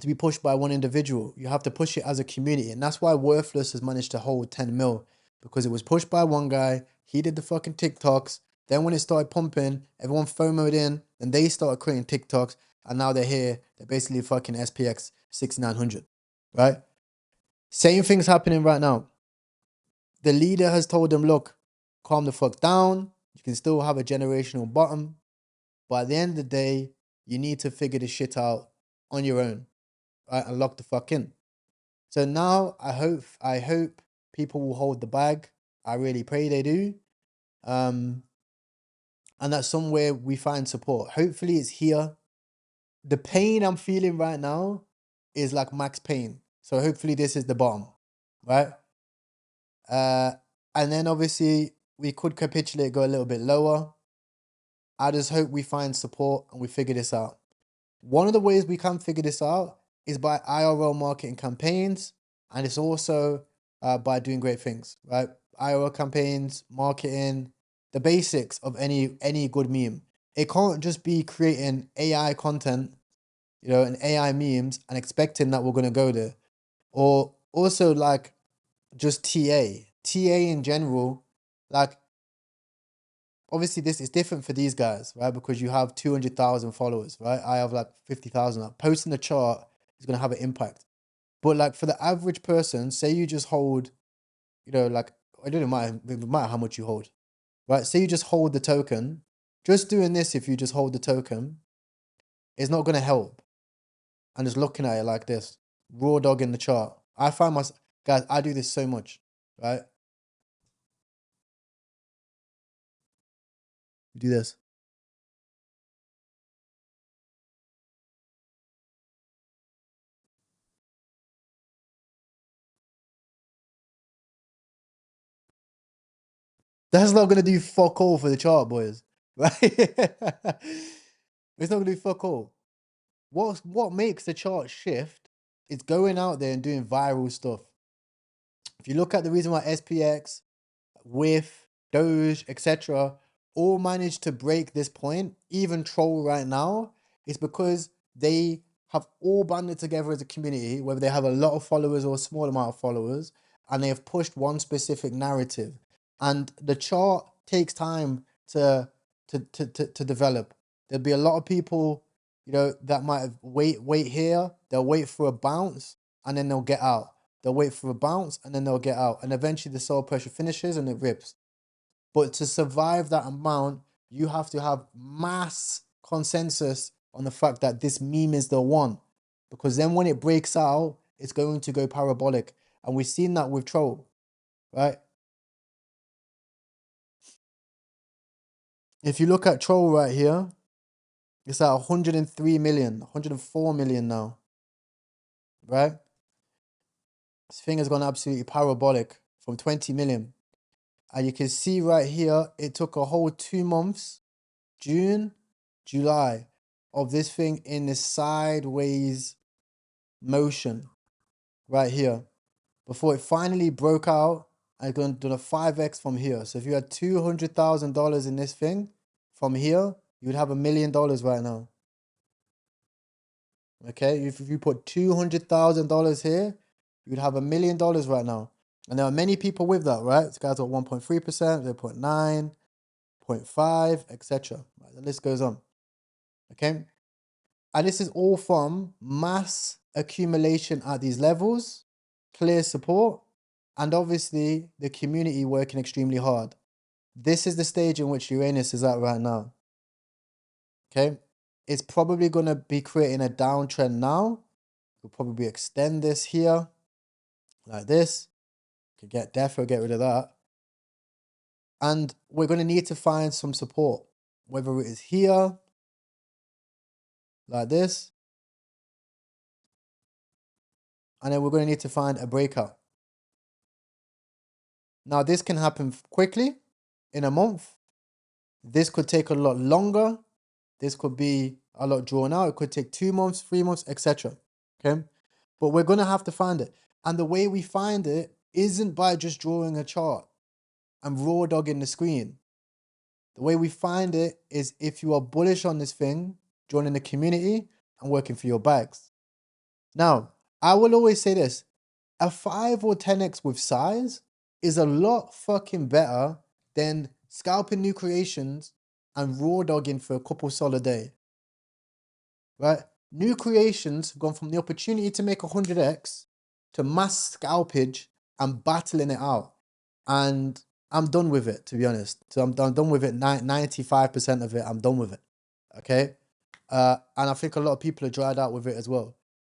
to be pushed by one individual. You have to push it as a community. And that's why Worthless has managed to hold 10 mil, because it was pushed by one guy. He did the fucking TikToks. Then when it started pumping, everyone FOMO'd in, and they started creating TikToks. And now they're here. They're basically fucking SPX 6900, right? Same thing's happening right now. The leader has told them, look, calm the fuck down. You can still have a generational bottom. But at the end of the day, you need to figure this shit out on your own, right? And lock the fuck in. So now I hope people will hold the bag. I really pray they do. And that somewhere we find support. Hopefully it's here. The pain I'm feeling right now is like max pain. So hopefully this is the bottom, right? And then obviously we could capitulate, go a little bit lower. I just hope we find support and we figure this out. One of the ways we can figure this out is by IRL marketing campaigns, and it's also by doing great things, right? IRL campaigns, marketing, the basics of any good meme. It can't just be creating AI content, you know, and AI memes and expecting that we're gonna go there. Or also like just TA in general, like obviously this is different for these guys, right? Because you have 200,000 followers, right? I have like 50,000. Like posting the chart is going to have an impact. But like for the average person, say you just hold, you know, like, it doesn't matter how much you hold, right? Say you just hold the token. Just doing this, if you just hold the token, is not going to help. And just looking at it like this, raw dog in the chart. I find myself, guys, I do this so much, right? Do this. That's not gonna do fuck all for the chart, boys. Right? It's not gonna do fuck all. What makes the chart shift is going out there and doing viral stuff. If you look at the reason why SPX, WIF, Doge, etc., all managed to break this point, even Troll right now, is because they have all banded together as a community, whether they have a lot of followers or a small amount of followers, and they have pushed one specific narrative. And the chart takes time to develop. There'll be a lot of people, you know, that might have wait here. They'll wait for a bounce and then they'll get out. They'll wait for a bounce and then they'll get out. And eventually the sell pressure finishes and it rips. But to survive that amount, you have to have mass consensus on the fact that this meme is the one. Because then when it breaks out, it's going to go parabolic. And we've seen that with Troll, right? If you look at Troll right here, it's at 103 million, 104 million now, right? This thing has gone absolutely parabolic from 20 million. And you can see right here, it took a whole 2 months, June, July, of this thing in this sideways motion right here before it finally broke out and going to do a 5x from here. So if you had $200,000 in this thing from here, you would have $1 million right now. Okay, if you put $200,000 here, you'd have $1 million right now. And there are many people with that, right? This guy's got 1.3%, 0.9, 0.5, etc. Right, the list goes on. Okay. And this is all from mass accumulation at these levels, clear support, and obviously the community working extremely hard. This is the stage in which Uranus is at right now. Okay. It's probably going to be creating a downtrend now. We'll probably extend this here like this. Could get death or get rid of that. And we're going to need to find some support, whether it is here, like this. And then we're going to need to find a breakout. Now, this can happen quickly in a month. This could take a lot longer. This could be a lot drawn out. It could take 2 months, 3 months, etc. Okay. But we're going to have to find it. And the way we find it isn't by just drawing a chart and raw dogging the screen. The way we find it is if you are bullish on this thing, joining the community and working for your bags. Now, I will always say this, a 5 or 10x with size is a lot fucking better than scalping new creations and raw dogging for a couple solid day. Right? New creations have gone from the opportunity to make 100x to mass scalpage and battling it out. And I'm done with it, to be honest. So I'm done with it. 95% of it, I'm done with it. Okay? And I think a lot of people are dried out with it as well.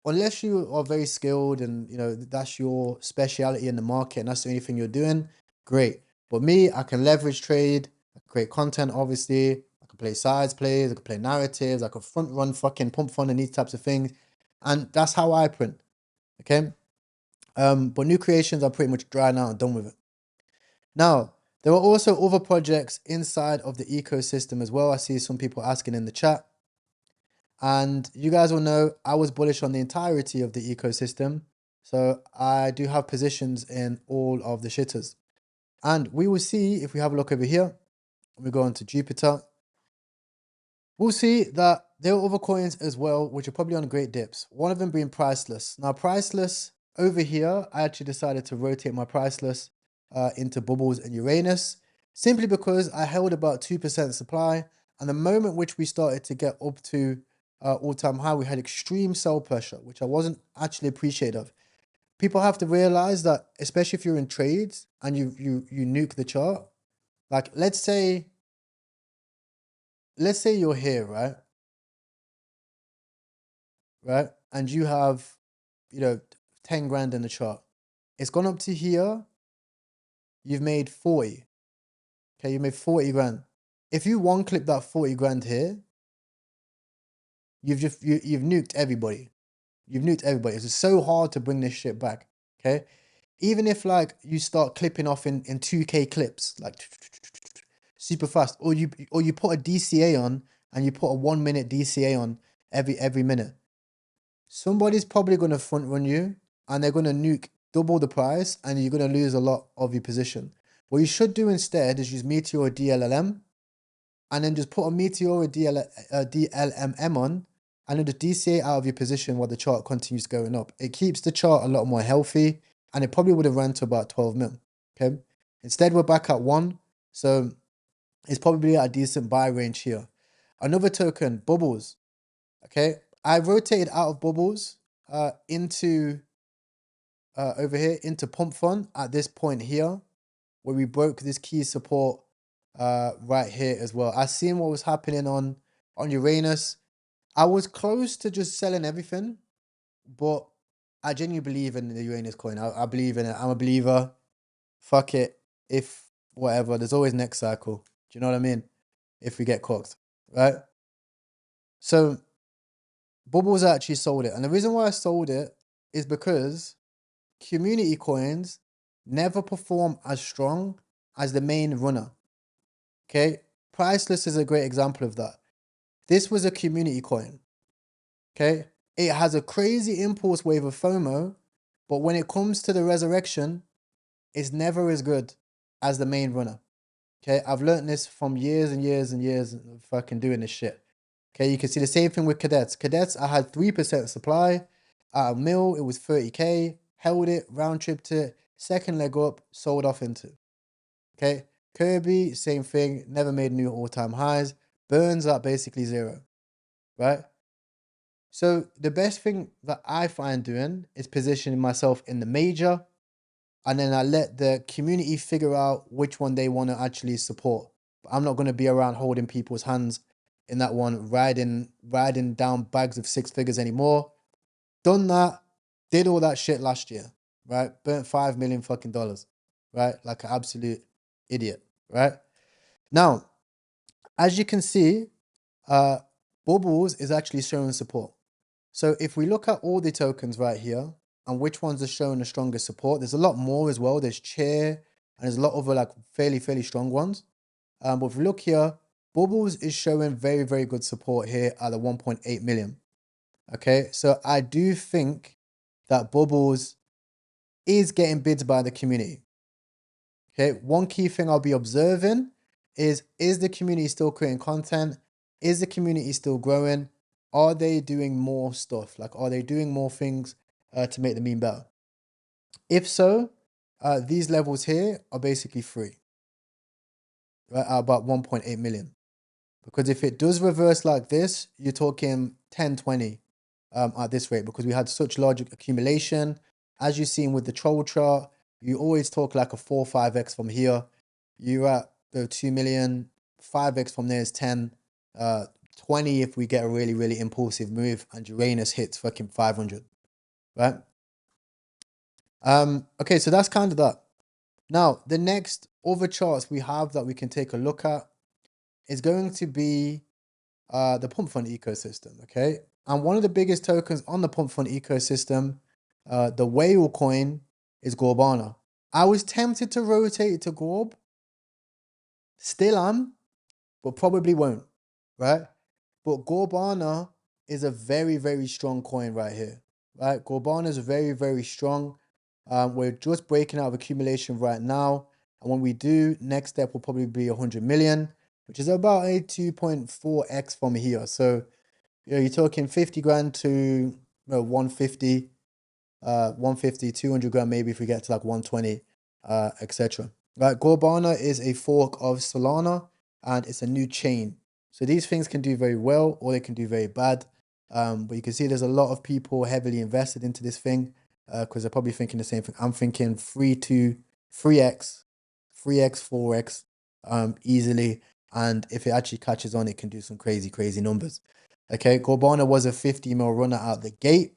Unless you are very skilled and, you know, that's your speciality in the market and that's the only thing you're doing, great. But me, I can leverage trade, I can create content, obviously. I can play sides plays, I can play narratives, I can front run fucking pump fund and these types of things. And that's how I print. Okay? But new creations are pretty much dry now and done with it. Now, there are also other projects inside of the ecosystem as well. I see some people asking in the chat. And you guys will know I was bullish on the entirety of the ecosystem. So I do have positions in all of the shitters. And we will see if we have a look over here. We go on to Jupiter. We'll see that there are other coins as well, which are probably on great dips. One of them being Priceless. Now, Priceless over here, I actually decided to rotate my Priceless into Bubbles and Uranus, simply because I held about 2% supply. And the moment which we started to get up to all-time high, we had extreme sell pressure, which I wasn't actually appreciative of. People have to realize that, especially if you're in trades and you nuke the chart, like let's say you're here, right? Right? And you have, you know, 10 grand in the chart. It's gone up to here. You've made 40. Okay, you made 40 grand. If you one clip that 40 grand here, you've nuked everybody. You've nuked everybody. It's so hard to bring this shit back. Okay. Even if like you start clipping off in 2K clips, like super fast, or you put a DCA on and you put a 1 minute DCA on every minute, somebody's probably going to front run you and they're going to nuke double the price and you're going to lose a lot of your position. What you should do instead is use Meteor DLLM and then just put a Meteor DLMM on and then just DCA out of your position while the chart continues going up. It keeps the chart a lot more healthy and it probably would have ran to about 12 mil. Okay. Instead, we're back at 1. So it's probably a decent buy range here. Another token, Bubbles. Okay. I rotated out of Bubbles into over here into Pump Fund at this point here, where we broke this key support right here as well. I seen what was happening on Uranus. I was close to just selling everything, but I genuinely believe in the Uranus coin. I believe in it. I'm a believer. Fuck it. If whatever, there's always next cycle. Do you know what I mean? If we get cooked, right? So Bubbles actually sold it. And the reason why I sold it is because community coins never perform as strong as the main runner. Okay? Priceless is a great example of that. This was a community coin. Okay? It has a crazy impulse wave of FOMO, but when it comes to the resurrection, it's never as good as the main runner. Okay? I've learned this from years and years and years of fucking doing this shit. Okay? You can see the same thing with Cadets. Cadets, I had 3% supply. At a mil, it was 30K. Held it, round tripped it, second leg up, sold off into. Okay? Kirby, same thing, never made new all-time highs. Burns at basically 0. Right? So the best thing that I find doing is positioning myself in the major, and then I let the community figure out which one they want to actually support. But I'm not going to be around holding people's hands in that one, riding down bags of 6 figures anymore. Done that, did all that shit last year, right? Burnt $5 million fucking dollars, right? Like an absolute idiot, right? Now, as you can see, Bubbles is actually showing support. So if we look at all the tokens right here and which ones are showing the strongest support, there's a lot more as well. There's Chair and there's a lot of like fairly strong ones. But if we look here, Bubbles is showing very, very good support here at the 1.8 million. Okay, so I do think that Bubbles is getting bids by the community. Okay, one key thing I'll be observing is the community still creating content? Is the community still growing? Are they doing more stuff? Like, are they doing more things to make the meme better? If so, these levels here are basically free, right? At about 1.8 million. Because if it does reverse like this, you're talking 10, 20 at this rate, because we had such large accumulation. As you've seen with the troll chart, you always talk like a 4 or 5x from here. You're at the 2 million, 5x from there is 10, 20 if we get a really, really impulsive move and Uranus hits fucking 500, right? Okay, so that's kind of that. Now, the next other charts we have that we can take a look at is going to be the pump fund ecosystem, okay? And one of the biggest tokens on the pump fund ecosystem, the whale coin, is Gorbana. I was tempted to rotate it to Gorb. Still am, but probably won't, right? But Gorbana is a very, very strong coin right here, right? Gorbana is very, very strong. We're just breaking out of accumulation right now. And when we do, next step will probably be 100 million, which is about a 2.4x from here. So, you know, you're talking 50 grand to 150, 150, 200 grand, maybe if we get to like 120, etc. Right, Gorbana is a fork of Solana and it's a new chain. So these things can do very well or they can do very bad. But you can see there's a lot of people heavily invested into this thing because they're probably thinking the same thing. I'm thinking 3x, 4x easily. And if it actually catches on, it can do some crazy, crazy numbers. Okay, Gorbana was a 50 mil runner out the gate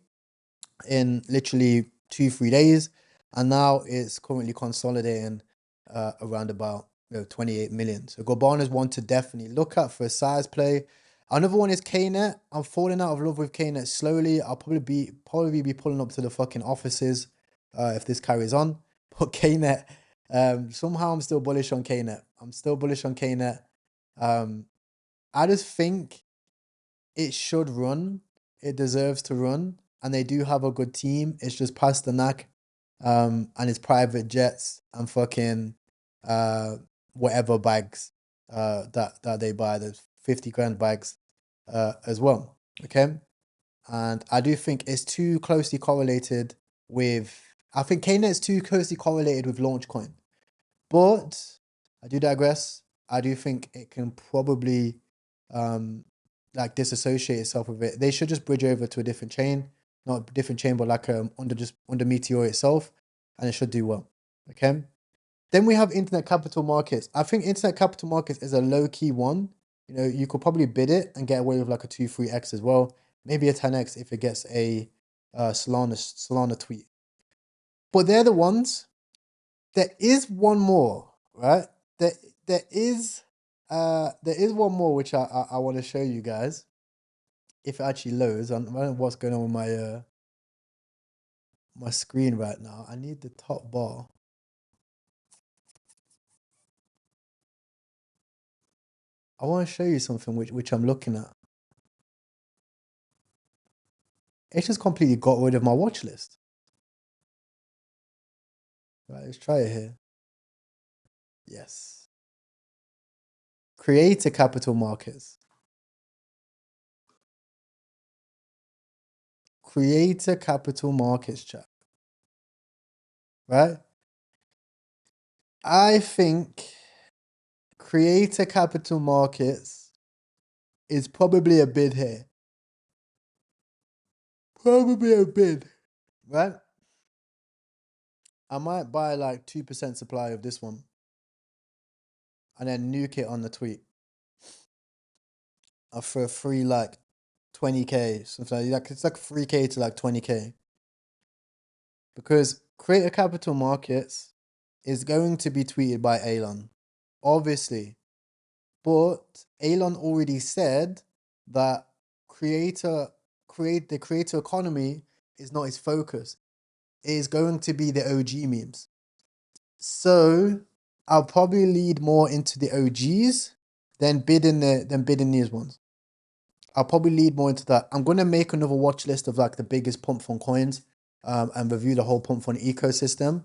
in literally 2-3 days, and now it's currently consolidating around about 28 million. So Gorbana is one to definitely look at for a size play. Another one is KNet. I'm falling out of love with KNet slowly. I'll probably be pulling up to the fucking offices if this carries on. But KNet, somehow I'm still bullish on KNet. I'm still bullish on KNet. I just think it should run. It deserves to run. And they do have a good team. It's just Pasternak and his private jets and fucking whatever bags that they buy. There's 50 grand bags as well. Okay. And I do think it's too closely correlated with, I think KNet's too closely correlated with Launchcoin. But I do digress. I do think it can probably like disassociate itself with it. They should just bridge over to a different chain, not a different chain, but like under Meteor itself, and it should do well. Okay. Then we have internet capital markets. I think internet capital markets is a low key one. You know, you could probably bid it and get away with like a 2-3x as well, maybe a 10x if it gets a Solana tweet. But they're the ones. There is one more, right? There is one more which I want to show you guys. If it actually loads, I don't know what's going on with my my screen right now. I need the top bar. I want to show you something which I'm looking at. It's just completely got rid of my watch list. Right, let's try it here. Yes. Creator capital markets. Creator capital markets chat. Right? I think creator capital markets is probably a bid here. Probably a bid. Right? I might buy like 2% supply of this one. And then nuke it on the tweet. For a free like 20k, something like it's like 3k to like 20k. Because creator capital markets is going to be tweeted by Elon, obviously. But Elon already said that the creator economy is not his focus. It is going to be the OG memes. So I'll probably lead more into the OGs then bidding these ones. I'll probably lead more into that. I'm gonna make another watch list of like the biggest pump fund coins, and review the whole pump fund ecosystem.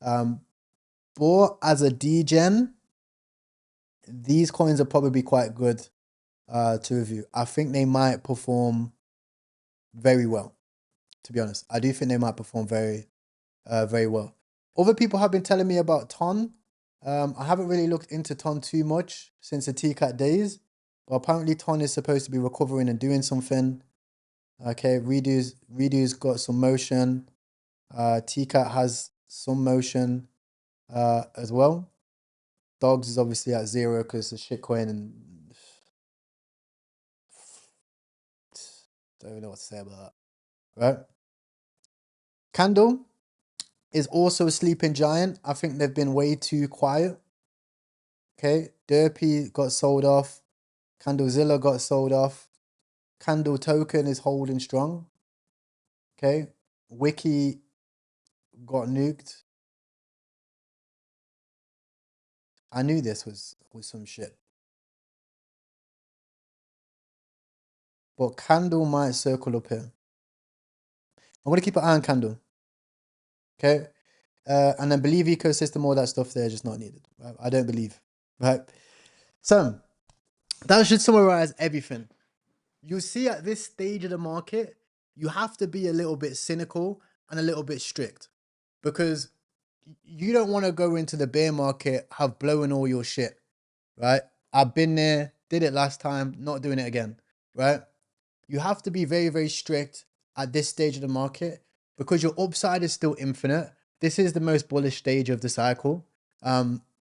But as a degen, these coins are probably quite good to review. I think they might perform very well. To be honest, I do think they might perform very well. Other people have been telling me about Ton. I haven't really looked into Ton too much since the TCAT days, but apparently Ton is supposed to be recovering and doing something. Okay, Redo's got some motion. TCAT has some motion as well. Dogs is obviously at 0 because it's a shitcoin and don't even know what to say about that. Right? Candle is also a sleeping giant. I think they've been way too quiet. Okay, Derpy got sold off. Candlezilla got sold off. Candle token is holding strong. Okay, Wiki got nuked. I knew this was some shit. But Candle might circle up here. I'm gonna keep an eye on Candle. Okay, and then believe ecosystem, all that stuff there, just not needed. Right? I don't believe. Right. So that should summarize everything. You see, at this stage of the market, you have to be a little bit cynical and a little bit strict, because you don't want to go into the bear market have blown all your shit, right? I've been there, did it last time, not doing it again, right? You have to be very, very strict at this stage of the market because your upside is still infinite. This is the most bullish stage of the cycle.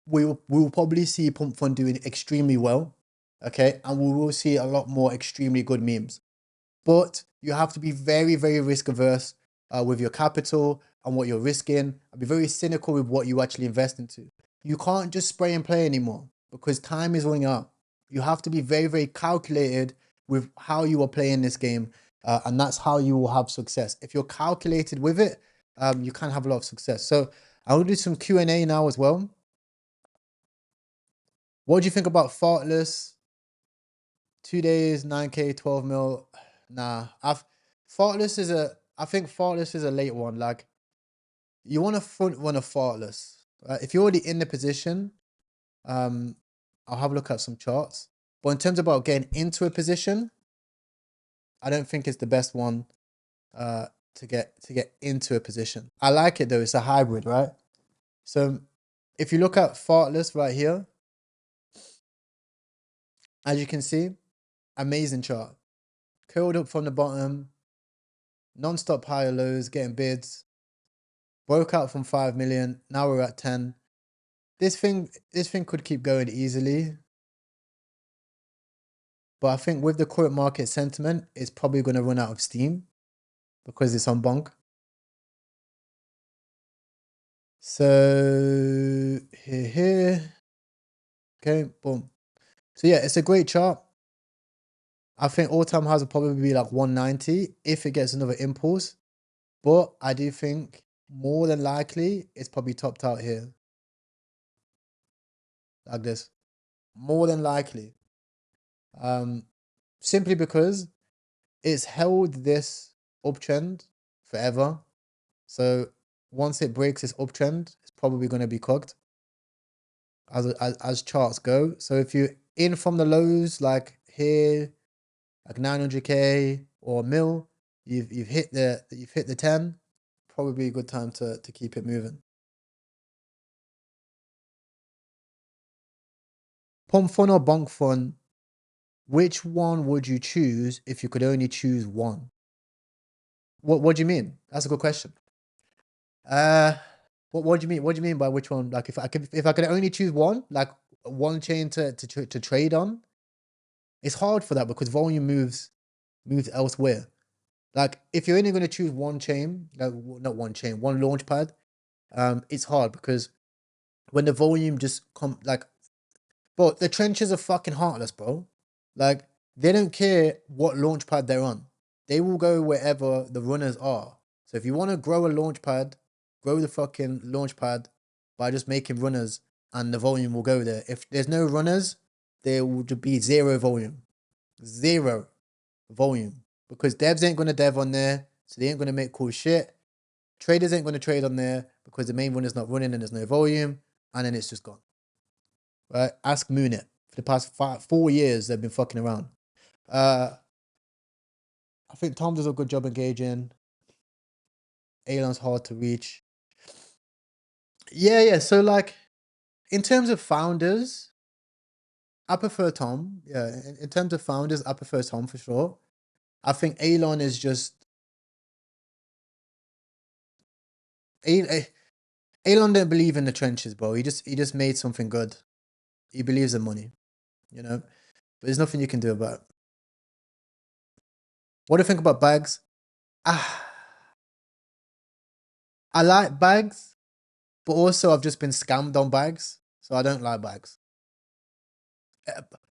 We will probably see Pump Fund doing extremely well, okay? And we will see a lot more extremely good memes. But you have to be very, very risk averse with your capital and what you're risking, and be very cynical with what you actually invest into. You can't just spray and play anymore because time is running out. You have to be very, very calculated with how you are playing this game, and that's how you will have success. If you're calculated with it, you can have a lot of success. So I will do some Q&A now as well. What do you think about Fartless? 2 days, 9K, 12 mil. Nah, I think Fartless is a late one. Like, you want to front run a Fartless. If you're already in the position, I'll have a look at some charts. But in terms about getting into a position, I don't think it's the best one to get into a position. I like it though. It's a hybrid, right? So if you look at Fartless right here, as you can see, amazing chart. Curled up from the bottom, non-stop higher lows, getting bids. Broke out from 5 million. Now we're at 10. This thing could keep going easily. But I think with the current market sentiment, it's probably going to run out of steam because it's on bonk. So here. Okay, boom. So yeah, it's a great chart. I think all-time highs will probably be like 190 if it gets another impulse. But I do think more than likely it's probably topped out here. Like this. More than likely. Simply because it's held this uptrend forever. So once it breaks this uptrend, it's probably going to be cooked as charts go. So if you're in from the lows like here, like 900K or mil, you've hit the 10, probably a good time to keep it moving. Pump fun or bonk fun? Which one would you choose if you could only choose one? What do you mean? That's a good question. What do you mean? What do you mean by which one? Like if I could only choose one, like one chain to trade on, it's hard for that because volume moves elsewhere. Like if you're only going to choose one chain, not one chain, one launch pad, it's hard because when the volume just but the trenches are fucking heartless, bro. Like they don't care what launch pad they're on. They will go wherever the runners are. So if you want to grow a launch pad, grow the fucking launch pad by just making runners and the volume will go there. If there's no runners, there would be zero volume. Zero volume. Because devs ain't gonna dev on there, so they ain't gonna make cool shit. Traders ain't gonna trade on there because the main one is not running and there's no volume, and then it's just gone. Right? Ask Moonit. For the past 4 years, they've been fucking around. I think Tom does a good job engaging. Elon's hard to reach. Yeah. So like, in terms of founders, I prefer Tom. Yeah, in terms of founders, I prefer Tom for sure. I think Elon is just Elon didn't believe in the trenches, bro. He just made something good. He believes in money, you know. But there's nothing you can do about it. What do you think about bags? Ah, I like bags, but also I've just been scammed on bags, so I don't like bags.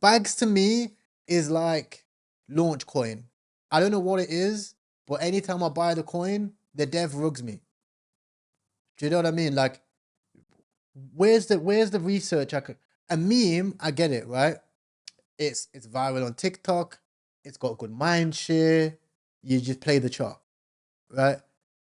Bags to me is like launch coin. I don't know what it is, but anytime I buy the coin, the dev rugs me. Do you know what I mean? Like, where's the research? A meme, I get it, right? It's viral on TikTok. It's got good mind share. You just play the chart, right?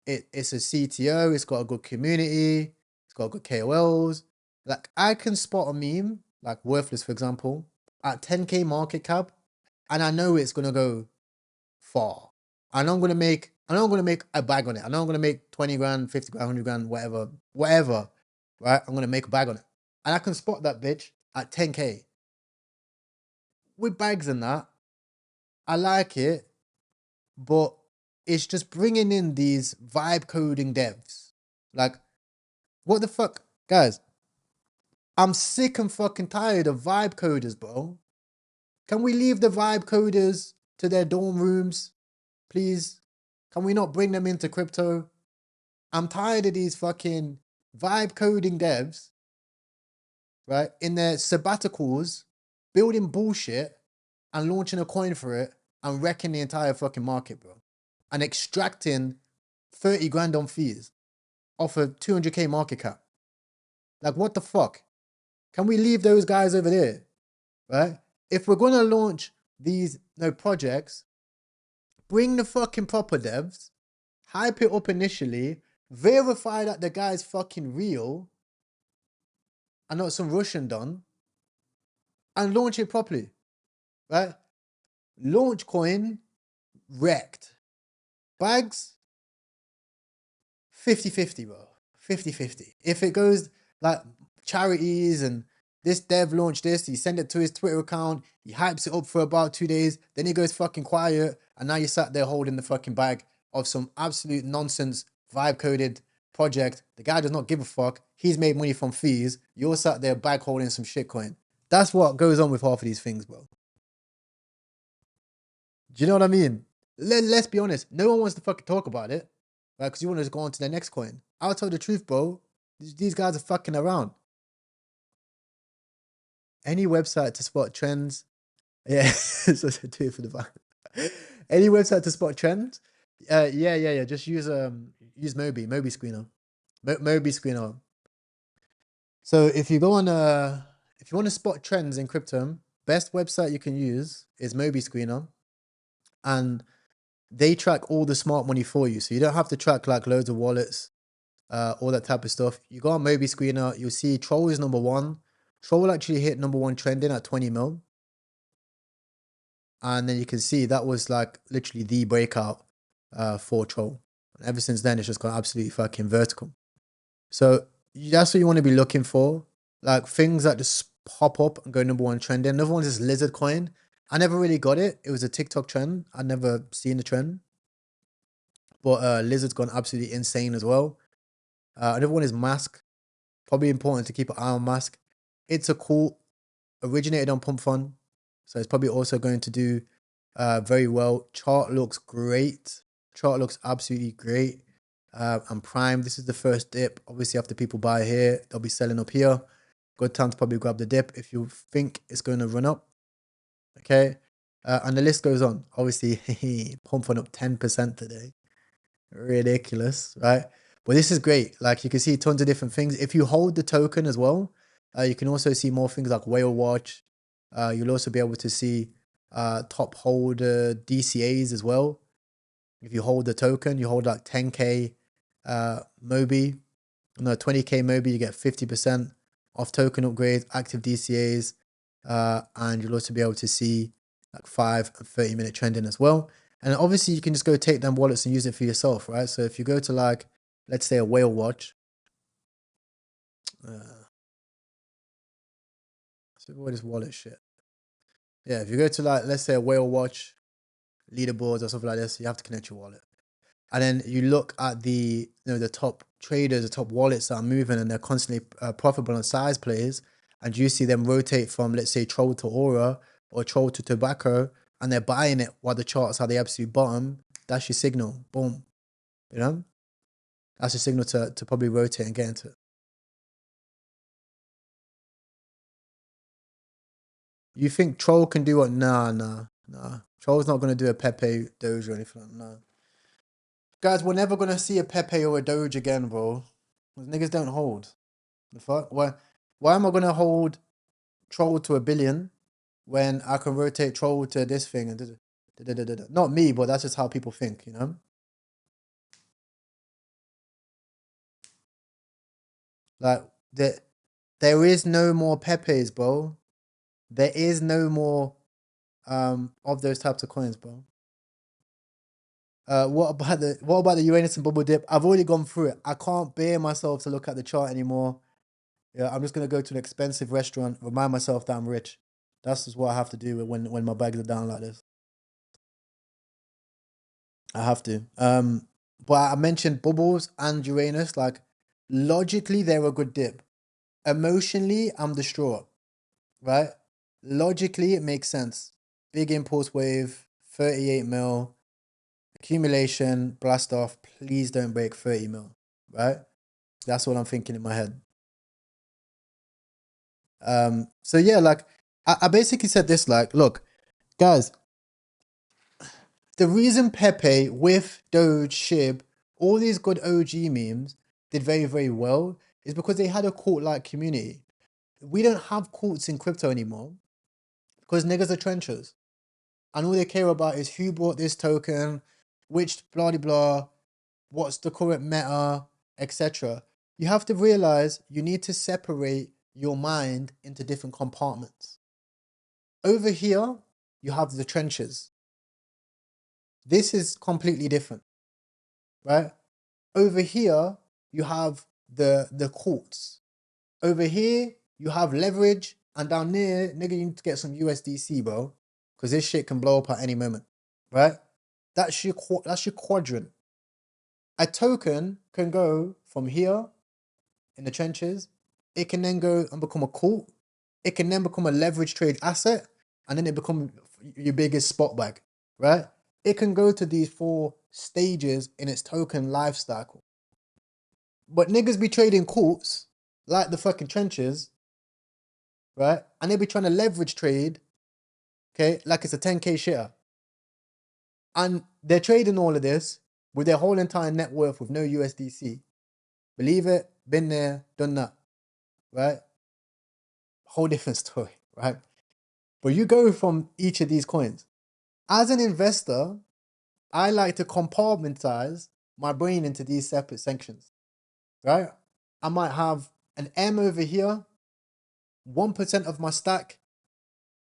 It's a CTO. It's got a good community. It's got good KOLs. Like, I can spot a meme, like Worthless, for example, at 10K market cap, and I know it's gonna go far. I know I'm gonna make a bag on it. I know I'm gonna make 20 grand, 50 grand, 100 grand, whatever, right? I'm gonna make a bag on it. And I can spot that bitch at 10K. With bags and that, I like it, but it's just bringing in these vibe coding devs. Like, what the fuck? Guys, I'm sick and fucking tired of vibe coders, bro. Can we leave the vibe coders to their dorm rooms, please? Can we not bring them into crypto? I'm tired of these fucking vibe coding devs, right? In their sabbaticals, building bullshit and launching a coin for it and wrecking the entire fucking market, bro. And extracting 30 grand on fees off a 200K market cap. Like, what the fuck? Can we leave those guys over there, right? If we're going to launch these projects, bring the fucking proper devs, hype it up initially, verify that the guy's fucking real and not some Russian done, and launch it properly, right? Launch coin, wrecked. Bags, 50-50, bro. 50-50. If it goes like charities and this dev launched this, he send it to his Twitter account, he hypes it up for about 2 days, then he goes fucking quiet, and now you sat there holding the fucking bag of some absolute nonsense vibe coded project. The guy does not give a fuck. He's made money from fees. You're sat there bag holding some shitcoin. That's what goes on with half of these things, bro. Do you know what I mean? Let's be honest. No one wants to fucking talk about it, right? Because you want to just go on to the next coin. I'll tell the truth, bro. These guys are fucking around. Any website to spot trends. Yeah, so do it for the vibe. Any website to spot trends. Yeah. Just use Moby Screener. Moby Screener. So if you go on if you want to spot trends in crypto, best website you can use is Moby Screener, and they track all the smart money for you. So you don't have to track like loads of wallets, all that type of stuff. You go on Moby Screener, you'll see Troll is number one. Troll actually hit number one trending at 20 mil. And then you can see that was like literally the breakout for Troll. And ever since then, it's just gone absolutely fucking vertical. So that's what you want to be looking for. Like things that just pop up and go number one trending. Another one is this Lizard coin. I never really got it. It was a TikTok trend. I never seen the trend. But Lizard's gone absolutely insane as well. Another one is Mask. Probably important to keep an eye on Mask. It's a cool, originated on Pump Fund. So it's probably also going to do very well. Chart looks great. Chart looks absolutely great. And Prime, this is the first dip. Obviously, after people buy here, they'll be selling up here. Good time to probably grab the dip if you think it's going to run up. Okay. And the list goes on. Obviously, Pump Fund up 10% today. Ridiculous, right? But this is great. Like you can see tons of different things. If you hold the token as well, you can also see more things like Whale Watch. You'll also be able to see top holder DCAs as well. If you hold the token, you hold like 10K Mobi, no 20K Mobi, you get 50% off token upgrades, active DCAs, and you'll also be able to see like 5 and 30-minute trending as well. And obviously you can just go take them wallets and use it for yourself, right? So if you go to like, let's say a whale watch, so what is wallet shit? Yeah, if you go to like, let's say a whale watch, leaderboards or something like this, you have to connect your wallet. And then you look at the, the top traders, the top wallets that are moving and they're constantly profitable on size plays, and you see them rotate from, let's say, troll to aura or troll to tobacco, and they're buying it while the charts are the absolute bottom. That's your signal. Boom. You know, that's your signal to probably rotate and get into it. You think troll can do what? Nah. Troll's not gonna do a Pepe Doge or anything like that. Nah. Guys, we're never gonna see a Pepe or a Doge again, bro. Those niggas don't hold. The fuck? Why am I gonna hold troll to 1 billion when I can rotate troll to this thing and not me, but that's just how people think, you know? Like there is no more Pepes, bro. There is no more of those types of coins, bro. What about the Uranus and bubble dip? I've already gone through it. I can't bear myself to look at the chart anymore. Yeah, I'm just gonna go to an expensive restaurant, remind myself that I'm rich. That's just what I have to do when my bags are down like this. I have to. But I mentioned bubbles and Uranus. Like logically, they're a good dip. Emotionally, I'm distraught. Right? Logically, it makes sense. Big impulse wave, 38 mil, accumulation, blast off. Please don't break 30 mil. Right? That's what I'm thinking in my head. So yeah, like I basically said this, like, look, guys, the reason Pepe with Doge, Shib, all these good OG memes did very, very well is because they had a cult-like community. We don't have cults in crypto anymore because niggas are trenchers. And all they care about is who bought this token, which blah, blah, blah, what's the current meta, etc. You have to realize you need to separate your mind into different compartments. Over here, you have the trenches. This is completely different, right? Over here, you have the courts. Over here, you have leverage. And down there, nigga, you need to get some USDC, bro. Because this shit can blow up at any moment, right? That's your quadrant. A token can go from here in the trenches. It can then go and become a court. It can then become a leverage trade asset. And then it becomes your biggest spot bag, right? It can go to these 4 stages in its token life cycle. But niggas be trading courts like the fucking trenches, right? And they be trying to leverage trade, okay, like it's a 10K share. And they're trading all of this with their whole entire net worth with no USDC. Believe it, been there, done that, right? Whole different story, right? But you go from each of these coins. As an investor, I like to compartmentalize my brain into these separate sections, right? I might have an M over here, 1% of my stack,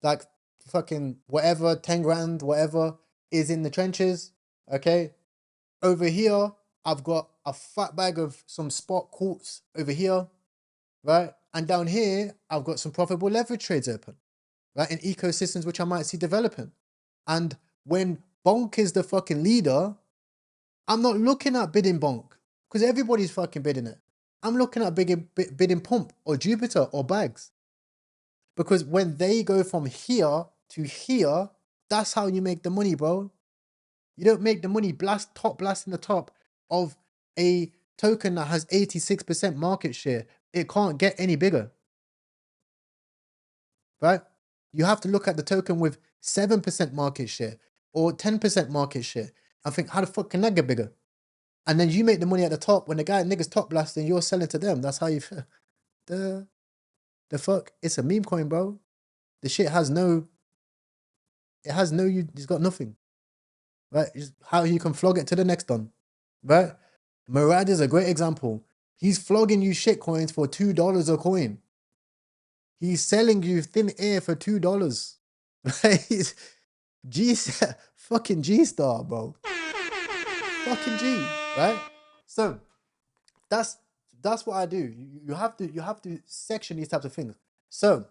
like fucking whatever, 10 grand, whatever, is in the trenches, okay? Over here, I've got a fat bag of some spot courts over here, right? And down here, I've got some profitable leverage trades open, right? In ecosystems which I might see developing. And when Bonk is the fucking leader, I'm not looking at bidding Bonk because everybody's fucking bidding it. I'm looking at bidding Pump or Jupiter or Bags. Because when they go from here to here, that's how you make the money, bro. You don't make the money top blasting the top of a token that has 86% market share. It can't get any bigger, right? You have to look at the token with 7% market share or 10% market share and think, how the fuck can that get bigger? And then you make the money at the top when the guy niggas top blasting, you're selling to them. That's how you the fuck? It's a meme coin, bro. The shit has no, it's got nothing, right? Just how you can flog it to the next one, right? Murad is a great example. He's flogging you shit coins for $2 a coin. He's selling you thin air for $2. Right? He's G fucking G star, bro. Fucking G, right? So that's what I do. You have to section these types of things. So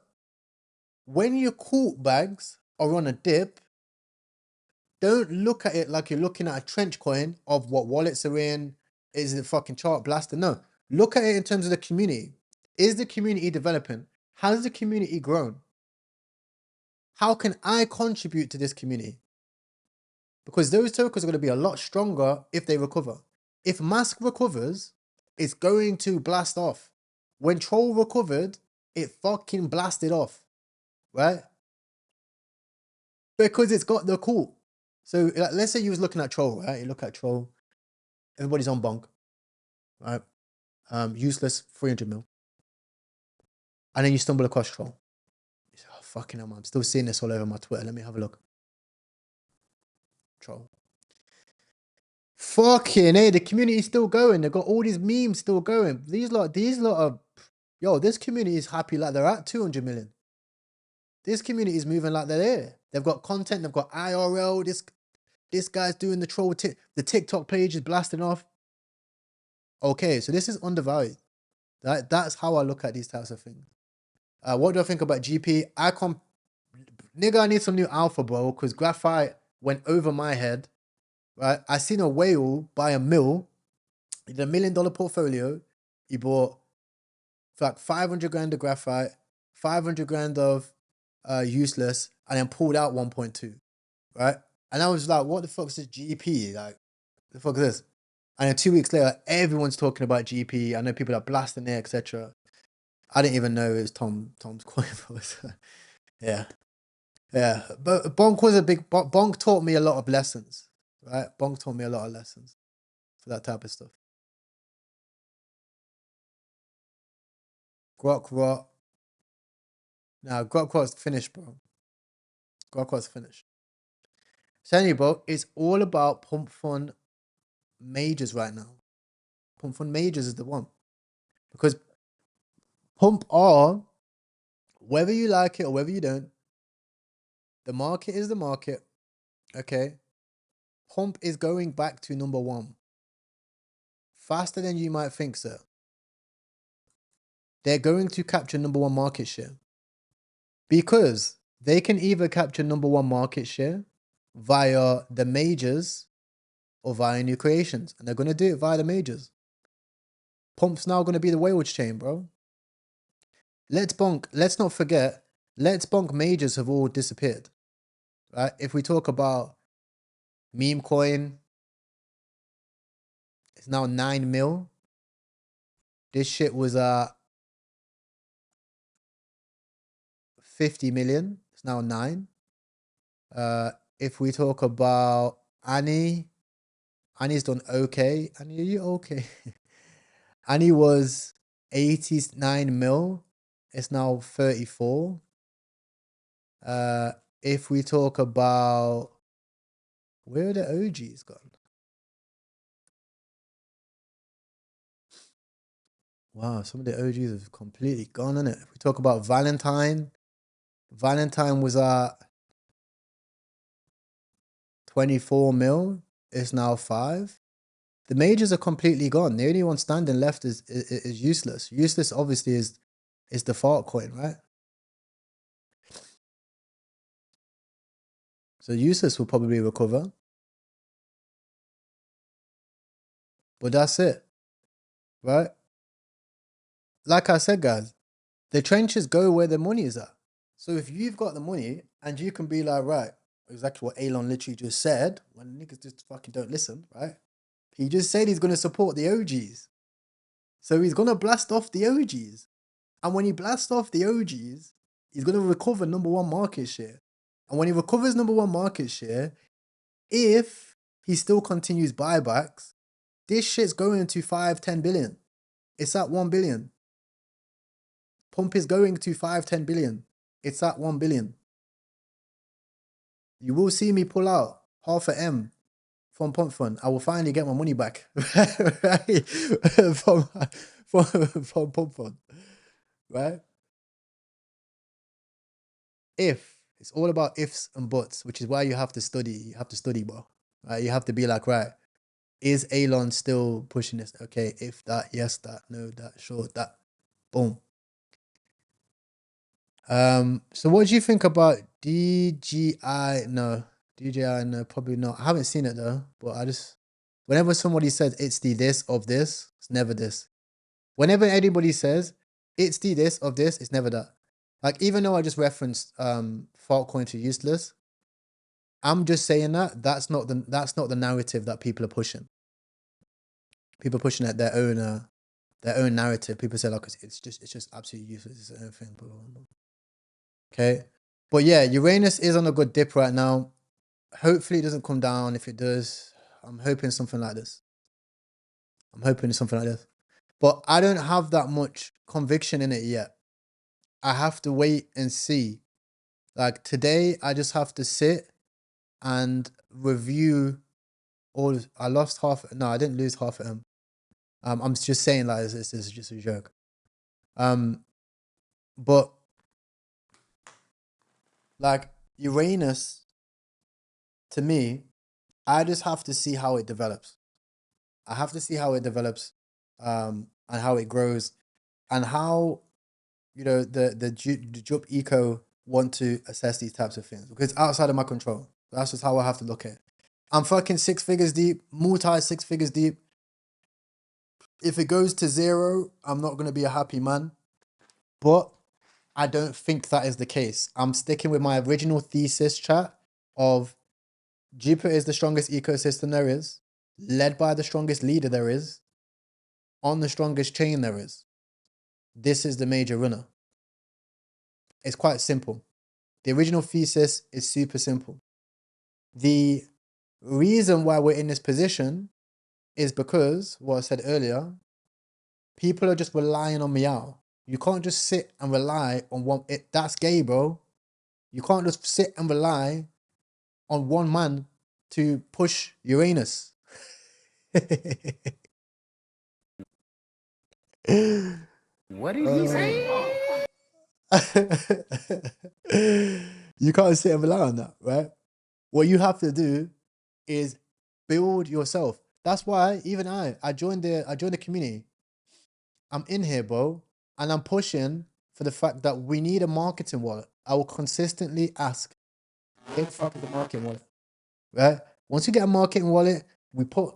when you caught bags or on a dip, don't look at it like you're looking at a trench coin of what wallets are in. Is it fucking chart blaster? No. Look at it in terms of the community. Is the community developing? Has the community grown? How can I contribute to this community? Because those tokens are going to be a lot stronger if they recover. If Mask recovers, it's going to blast off. When Troll recovered, it fucking blasted off, right? Because it's got the call. So let's say you was looking at Troll, right? You look at Troll, everybody's on bonk, right? Useless, 300 mil. And then you stumble across Troll. You say, oh, fucking hell, man. I'm still seeing this all over my Twitter. Let me have a look. Troll. Fucking hey, the community's still going. They've got all these memes still going. These lot are, yo, this community is happy like they're at 200 million. This community is moving like they're there. They've got content. They've got IRL. This guy's doing the troll. The TikTok page is blasting off. Okay, so this is undervalued. That's how I look at these types of things. What do I think about GP? Nigga, I need some new alpha, bro, because graphite went over my head. Right? I seen a whale buy a mill. He did $1 million portfolio. He bought for like 500 grand of graphite, 500 grand of useless, and then pulled out 1.2. Right? And I was like, what the fuck is this GP? Like, the fuck is this? And then 2 weeks later, everyone's talking about GP. I know people are blasting it, etc. I didn't even know it was Tom's coin. Yeah. Yeah. But Bonk taught me a lot of lessons. Right? Bonk taught me a lot of lessons for that type of stuff. Grok Rot. Now, Grok Rot's finished, bro. Grok Rot's finished. So, bro, it's all about pump fund majors right now. Pump fund majors is the one. Because pump R, whether you like it or whether you don't, the market is the market. Okay? Pump is going back to number one. Faster than you might think, sir. They're going to capture number one market share. Because they can either capture number one market share via the majors or via new creations. And they're going to do it via the majors. Pump's now going to be the whale chain, bro. Let's not forget, Let's Bonk majors have all disappeared. Right? If we talk about meme coin, it's now 9 mil. This shit was 50 million. It's now 9. If we talk about Annie's done okay. Annie, are you okay? Annie was 89 mil. It's now 34. If we talk about, where are the OGs gone? Wow, some of the OGs have completely gone, innit? If we talk about Valentine was at 24 mil. It's now 5. The majors are completely gone. The only one standing left is useless. Useless obviously is the fart coin, right? So useless will probably recover. But that's it. Right? Like I said, guys, the trenches go where the money is at. So if you've got the money and you can be like, right, exactly what Elon literally just said, when niggas just fucking don't listen, right? He just said he's going to support the OGs. So he's going to blast off the OGs. And when he blasts off the OGs, he's going to recover number one market share. And when he recovers number one market share, if he still continues buybacks, this shit's going to 5-10 billion. It's at 1 billion. Pump is going to 5-10 billion. It's at 1 billion. You will see me pull out half a M from Pump Fund. I will finally get my money back right? from Pump Fund, right? If it's all about ifs and buts, which is why you have to study. You have to study, bro. Right? You have to be like, right, is Elon still pushing this? Okay, if that, yes, that, no, that, sure, that, boom. So what do you think about DGI? No, DJI, no, probably not. I haven't seen it though, but I just, whenever somebody says it's the this of this, it's never this. Whenever anybody says it's the this of this, it's never that. Like, even though I just referenced Faltcoin to useless, I'm just saying that's not the narrative that people are pushing. People are pushing at their own narrative. People say like it's just absolutely useless. It's their own thing. Blah, blah, blah. Okay, but yeah, Uranus is on a good dip right now. Hopefully, it doesn't come down. If it does, I'm hoping something like this. I'm hoping it's something like this. But I don't have that much conviction in it yet. I have to wait and see. Like today, I just have to sit and review all. I lost half. No, I didn't lose half of them. I'm just saying like this is just a joke. But like Uranus, to me, I just have to see how it develops. I have to see how it develops, and how it grows, and how the Jup Eco want to assess these types of things because it's outside of my control. That's just how I have to look at it. I'm fucking 6 figures deep, multi 6 figures deep. If it goes to 0, I'm not gonna be a happy man. But I don't think that is the case. I'm sticking with my original thesis, chat, of Jupiter is the strongest ecosystem there is, led by the strongest leader there is, on the strongest chain there is. This is the major runner. It's quite simple. The original thesis is super simple. The reason why we're in this position is because, what I said earlier, people are just relying on Meow. You can't just sit and rely on one. That's gay, bro. You can't just sit and rely on one man to push Uranus. What is he saying? You can't sit and rely on that, right? What you have to do is build yourself. That's why even I joined the community. I'm in here, bro, and I'm pushing for the fact that we need a marketing wallet. I will consistently ask, "Get the fuck is the marketing wallet?" Right? Once you get a marketing wallet, we put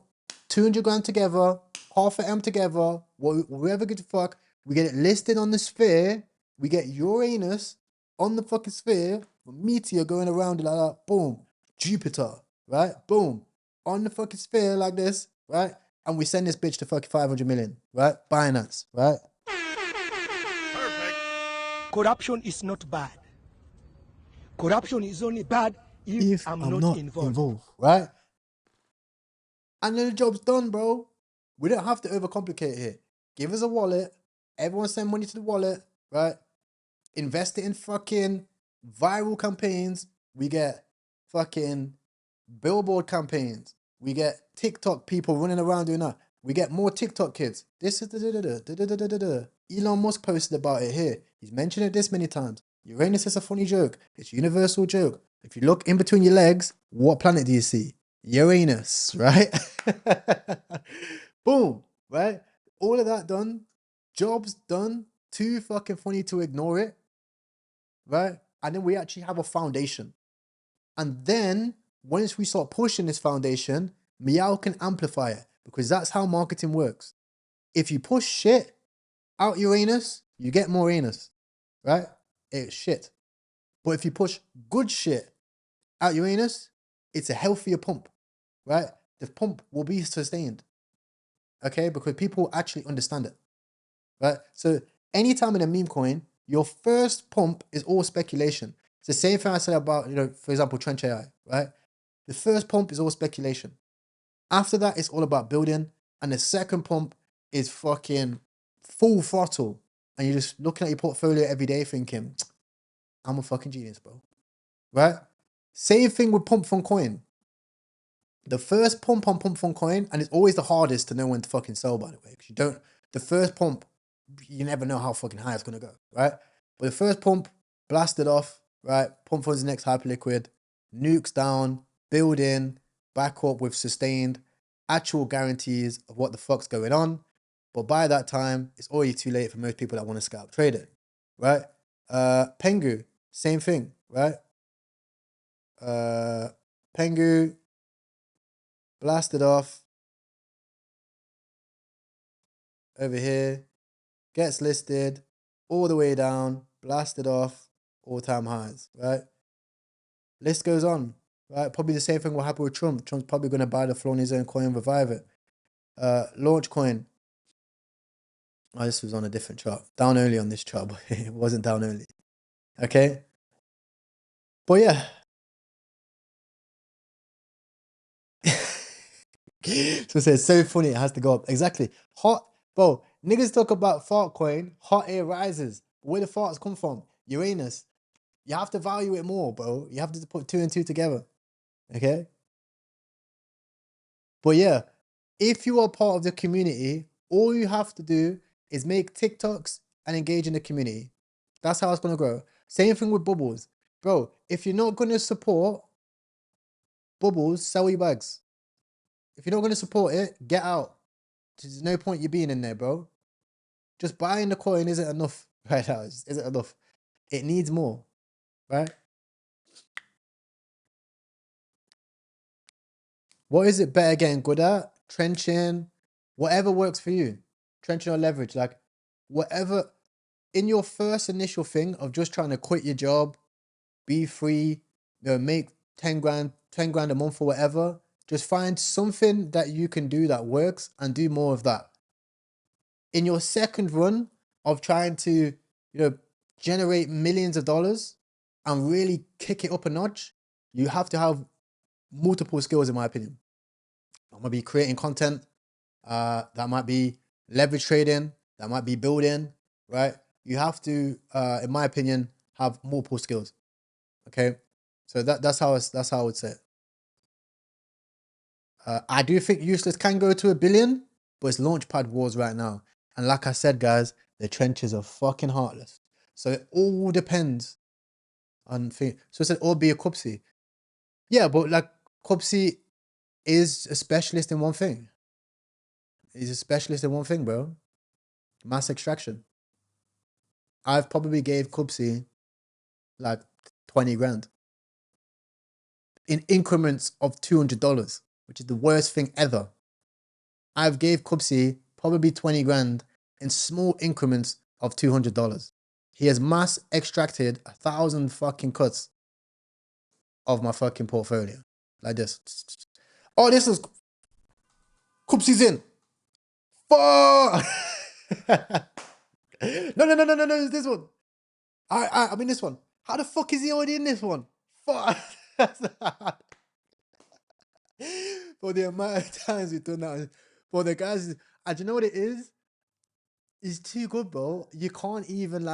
200 grand together, half a M together, whoever gives a fuck. We get it listed on the sphere. We get Uranus on the fucking sphere, a meteor going around it like that. Boom, Jupiter, right? Boom, on the fucking sphere like this, right? And we send this bitch to fucking 500 million, right? Binance, right? Perfect. Corruption is not bad. Corruption is only bad if I'm not involved. Right? And then the job's done, bro. We don't have to overcomplicate it here. Give us a wallet. Everyone send money to the wallet, right? Invest it in fucking viral campaigns. We get fucking billboard campaigns. We get TikTok people running around doing that. We get more TikTok kids. This is Elon Musk posted about it here. He's mentioned it this many times. Uranus is a funny joke. It's a universal joke. If you look in between your legs, what planet do you see? Uranus, right? Boom, right? All of that done. Jobs done. Too fucking funny to ignore it, right? And then we actually have a foundation. And then once we start pushing this foundation, Meow can amplify it because that's how marketing works. If you push shit out Uranus, you get more anus, right? It's shit. But if you push good shit out Uranus, it's a healthier pump, right? The pump will be sustained, okay? Because people actually understand it, right? So anytime in a meme coin, your first pump is all speculation. It's the same thing I said about, for example, Trench AI, right? The first pump is all speculation. After that, it's all about building. And the second pump is fucking full throttle. And you're just looking at your portfolio every day thinking, I'm a fucking genius, bro. Right? Same thing with pump fund coin. The first pump on pump fund coin, and it's always the hardest to know when to fucking sell, by the way, because you don't. The first pump, you never know how fucking high it's gonna go, right? But the first pump, blasted off, right? Pump fund's next hyperliquid, nukes down, build in, back up with sustained, actual guarantees of what the fuck's going on. But by that time, it's already too late for most people that want to scalp trade it, right? Pengu, same thing, right? Pengu, blasted off over here, gets listed all the way down, blasted off, all-time highs, right? List goes on, right? Probably the same thing will happen with Trump. Trump's probably going to buy the floor on his own coin, revive it. Launch coin. Oh, this was on a different chart. Down only on this chart, but it wasn't down only. Okay? But yeah. So it's so funny, it has to go up. Exactly. Hot, bro. Niggas talk about fart coin, hot air rises. Where the farts come from? Uranus. You have to value it more, bro. You have to put 2 and 2 together. Okay? But yeah, if you are part of the community, all you have to do is make TikToks and engage in the community. That's how it's going to grow. Same thing with Bubbles. Bro, if you're not going to support Bubbles, sell your bags. If you're not going to support it, get out. There's no point you being in there, bro. Just buying the coin isn't enough right now. Isn't enough. It needs more, right? What is it better getting good at? Trenching, whatever works for you. Trenching or leverage, like whatever. In your first initial thing of just trying to quit your job, be free, make 10 grand a month or whatever, just find something that you can do that works and do more of that. In your second run of trying to, generate millions of dollars and really kick it up a notch, you have to have multiple skills, in my opinion. That might be creating content, that might be leverage trading, that might be building, right? You have to, in my opinion, have multiple skills. Okay, so that's how I would say it. I do think useless can go to 1 billion, but it's launchpad wars right now. And like I said, guys, the trenches are fucking heartless. So it all depends on thing. So it said all be a Cupsy. Yeah, but like Cupsy is a specialist in one thing. He's a specialist in one thing, bro. Mass extraction. I've probably gave Cupsy like 20 grand in increments of $200, which is the worst thing ever. I've gave Cupsy probably 20 grand in small increments of $200. He has mass extracted 1,000 fucking cuts of my fucking portfolio. Like this. Oh, this is Cupsy's in. Fuck! No, it's this one. I'm in this one. How the fuck is he already in this one? Fuck. For the amount of times we've done that. For the guys, and you know what it is? It's too good, bro. You can't even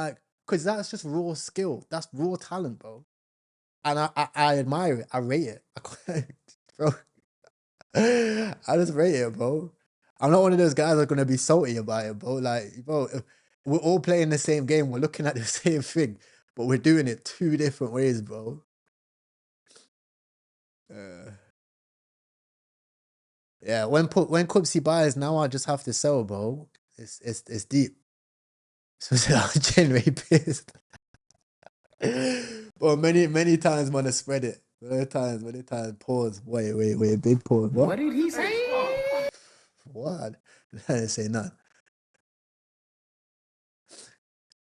because that's just raw skill. That's raw talent, bro. And I admire it. I rate it. Bro. I just rate it, bro. I'm not one of those guys that are going to be salty about it, bro. Like, bro, we're all playing the same game. We're looking at the same thing, but we're doing it 2 different ways, bro. Yeah, when Cupsy buys, now I just have to sell, bro. It's deep. So I'm genuinely pissed. Well, many times when I spread it. Many times. Pause. Wait. Big pause. What did he say? What? I didn't say nothing.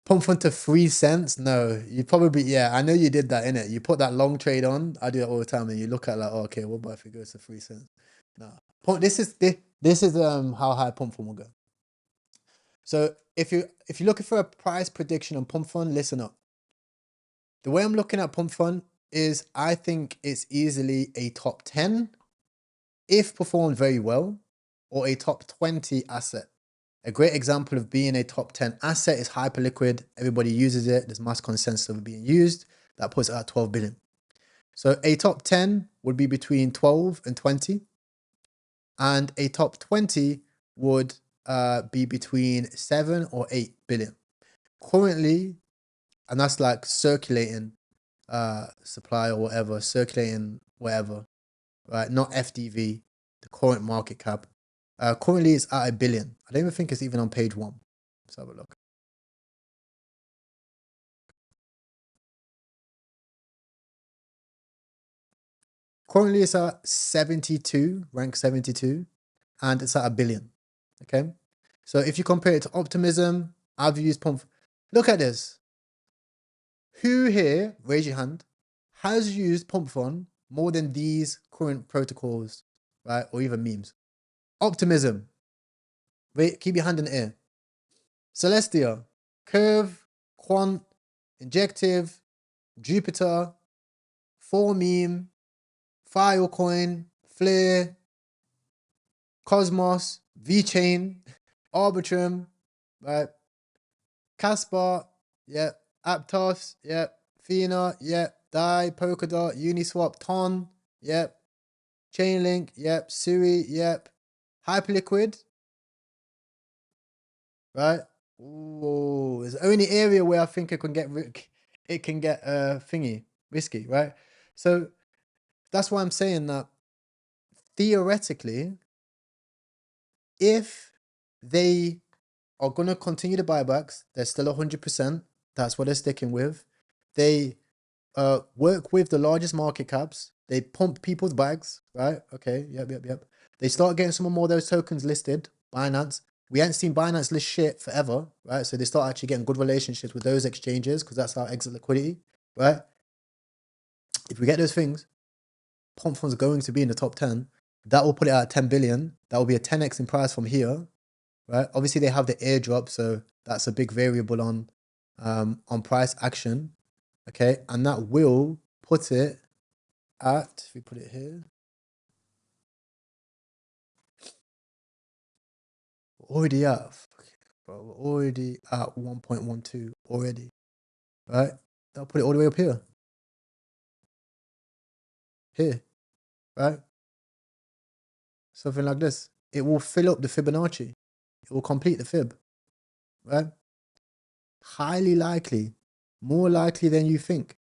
Pump fund to 3 cents? No, you probably, yeah, I know you did that, innit? You put that long trade on. I do it all the time, and you look at oh, okay, what about if it goes to 3 cents? No. This is how high pump fund will go. So if you're looking for a price prediction on pump fund, listen up. The way I'm looking at pump fund is I think it's easily a top 10 if performed very well, or a top 20 asset. A great example of being a top 10 asset is hyperliquid. Everybody uses it. There's mass consensus of it being used. That puts it at 12 billion. So a top 10 would be between 12 and 20. And a top 20 would be between 7 or 8 billion. Currently, and that's like circulating supply or whatever, circulating whatever, right? Not FDV, the current market cap. Currently, it's at 1 billion. I don't even think it's even on page 1. Let's have a look. Currently, it's at 72, rank 72, and it's at 1 billion. Okay. So if you compare it to Optimism, I've used Pump. Look at this. Who here, raise your hand, has used Pump more than these current protocols, right? Or even memes? Optimism. Wait, keep your hand in the air. Celestia, Curve, Quant, Injective, Jupiter, 4Meme, Filecoin, Flare, Cosmos, VeChain, Arbitrum, right? Casper, yep. Aptos, yep. Fina, yep. Dai, Polkadot, Uniswap, Ton, yep. Chainlink, yep. Sui, yep. Hyperliquid, right? Ooh, it's the only area where I think it can get thingy risky, right? So that's why I'm saying that theoretically, if they are gonna continue the buybacks, they're still 100%. That's what they're sticking with. They work with the largest market caps. They pump people's bags, right? Okay, yep. They start getting some more of those tokens listed. Binance. We ain't seen Binance list shit forever, right? So they start actually getting good relationships with those exchanges because that's our exit liquidity, right? If we get those things, pump funds going to be in the top 10. That will put it at 10 billion. That will be a 10x in price from here, right? Obviously, they have the airdrop, so that's a big variable on price action, okay? And that will put it at, if we put it here, already at, bro, we're already at 1.12 already, right? That'll put it all the way up here, right? Something like this. It will fill up the Fibonacci. It will complete the fib, right? Highly likely, more likely than you think,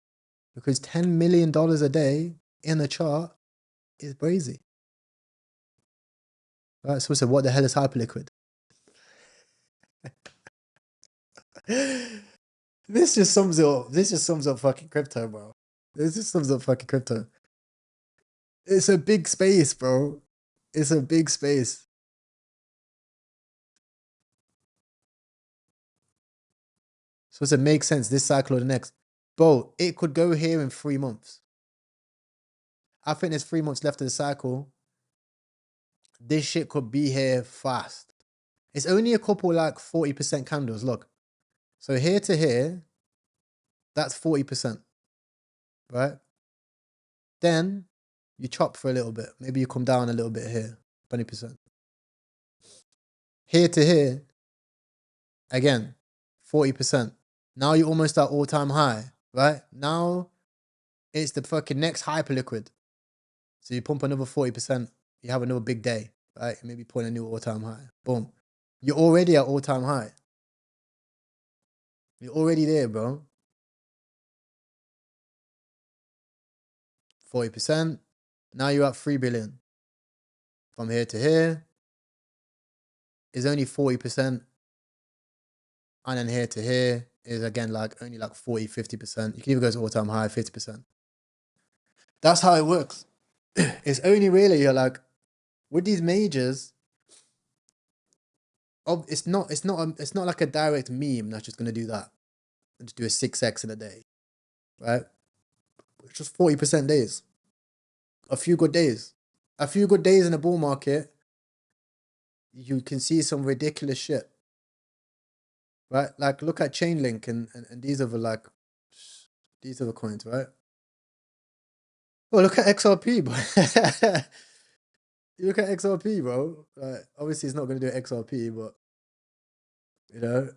because $10 million a day in a chart is crazy. Right, so what the hell is Hyperliquid? This just sums it up. This just sums up fucking crypto, bro. This just sums up fucking crypto. It's a big space, bro. It's a big space. So it makes sense this cycle or the next. Bro, it could go here in 3 months. I think there's 3 months left of the cycle. This shit could be here fast. It's only a couple like 40% candles. Look. So here to here, that's 40%. Right? Then you chop for a little bit. Maybe you come down a little bit here. 20%. Here to here, again, 40%. Now you're almost at all-time high, right? Now it's the fucking next Hyperliquid. So you pump another 40%. You have another big day, right? Maybe point a new all-time high. Boom. You're already at all-time high. You're already there, bro. 40%. Now you're at 3 billion. From here to here is only 40%. And then here to here is again like only like 40, 50%. You can even go to all-time high, 50%. That's how it works. It's only really you're like with these majors. It's not like a direct meme that's just gonna do that and just do a 6x in a day, right? It's just 40% days. A few good days. A few good days in a bull market, you can see some ridiculous shit. Right? Like look at Chainlink and these other coins, right? Well, look at XRP, bro. You look at XRP, bro. Obviously, it's not going to do XRP, but you know,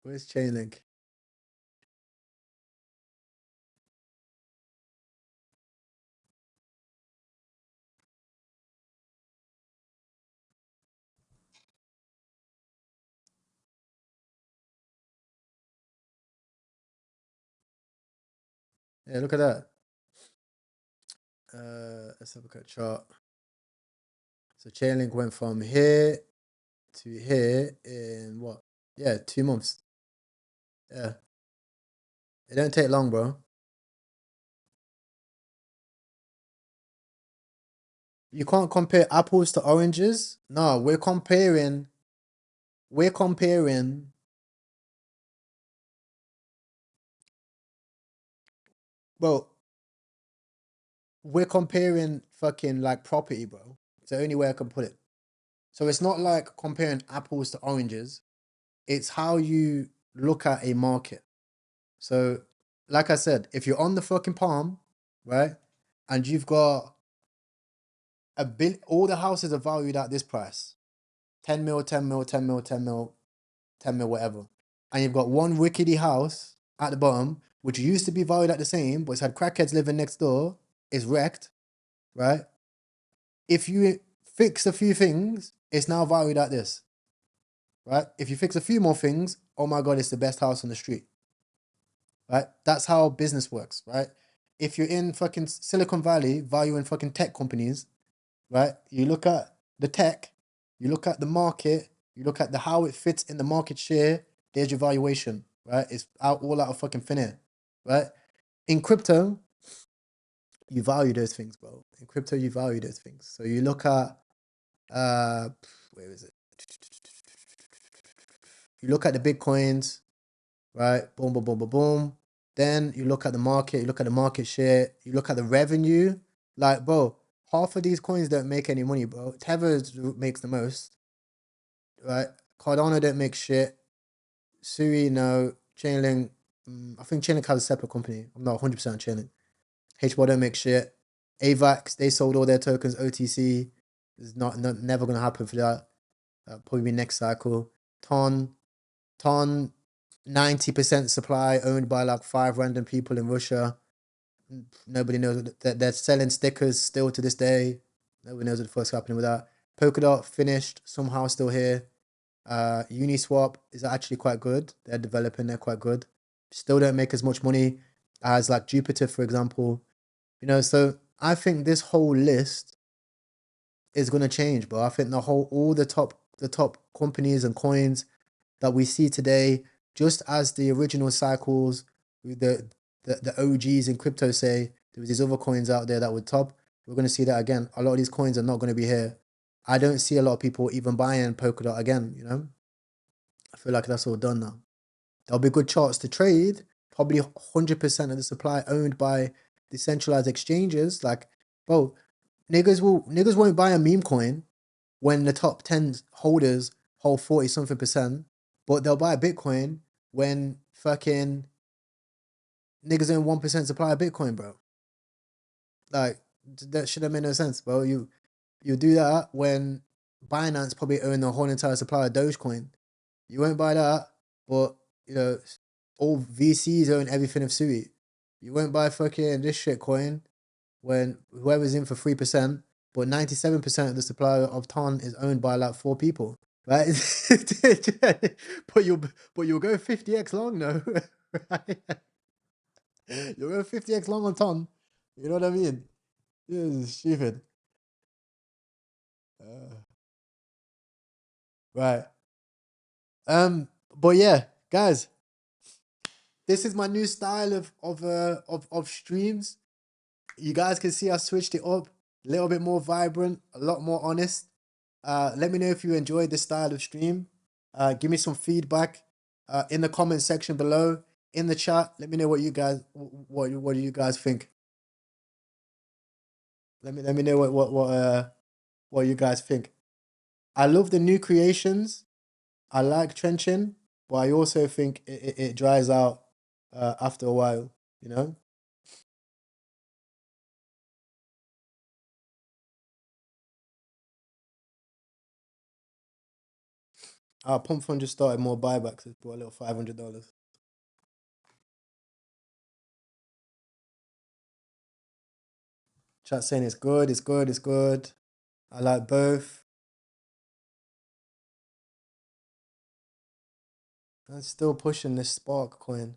where's Chainlink? Yeah, look at that. Let's have a quick chart. So Chainlink went from here to here in what? Yeah, 2 months. Yeah, it don't take long, bro. You can't compare apples to oranges. No, we're comparing. We're comparing. Well, we're comparing fucking like property, bro. It's the only way I can put it. So it's not like comparing apples to oranges. It's how you look at a market. So, like I said, if you're on the fucking palm, right, and you've got all the houses are valued at this price, 10 mil, 10 mil, 10 mil, 10 mil, 10 mil, whatever. And you've got one rickety house at the bottom, which used to be valued at the same, but it's had crackheads living next door, is wrecked, right? If you fix a few things, it's now valued at this, right? If you fix a few more things, oh my God, it's the best house on the street, right? That's how business works, right? If you're in fucking Silicon Valley, valuing fucking tech companies, right? You look at the tech, you look at the market, you look at the how it fits in the market share. There's your valuation, right? It's all out of fucking thin air, right? In crypto, you value those things, bro. In crypto, you value those things. So you look at uh, where is it? You look at the bitcoins, right? Boom, boom, boom, boom, boom. Then you look at the market, you look at the market share, you look at the revenue. Like, bro, half of these coins don't make any money, bro. Tether makes the most, right? Cardano don't make shit. Sui, no. Chainlink, I think Chainlink has a separate company. I'm not 100% on Chainlink. HBAR don't make shit. AVAX, they sold all their tokens OTC. It's never going to happen for that. Probably be next cycle. Ton, 90% supply owned by like 5 random people in Russia. Nobody knows that they're selling stickers still to this day. Nobody knows what the fuck's happening with that. Polkadot finished, somehow still here. Uniswap is actually quite good. They're developing, they're quite good. Still don't make as much money as like Jupiter, for example. So I think this whole list is gonna change, bro. I think all the top companies and coins that we see today, just as the original cycles, the OGs in crypto say there was these other coins out there that were top. We're gonna see that again. A lot of these coins are not gonna be here. I don't see a lot of people even buying Polkadot again. I feel like that's all done now. There'll be good charts to trade. Probably 100% of the supply owned by decentralized exchanges. Like, bro, niggas won't buy a meme coin when the top 10 holders hold 40 something percent, but they'll buy a Bitcoin when fucking niggas own 1% supply of Bitcoin, bro. Like, that should have made no sense, bro. You do that when Binance probably own the whole entire supply of Dogecoin. You won't buy that, but all VCs own everything of Sui. You won't buy fucking this shit coin when whoever's in for 3%, but 97% of the supply of ton is owned by like 4 people. Right? but you'll go 50x long though. Right? You'll go 50x long on ton. You know what I mean? This is stupid. Uh, right. But yeah, guys, this is my new style of streams. You guys can see I switched it up, a little bit more vibrant, a lot more honest. Let me know if you enjoyed this style of stream. Give me some feedback in the comment section below, in the chat. Let me know what do you guys think. Let me know what you guys think. I love the new creations. I like trenching, but I also think it dries out after a while. You know. Pump Fund just started more buybacks. It's bought a little $500. Chat saying it's good, it's good, it's good. I like both. I'm still pushing this Spark coin.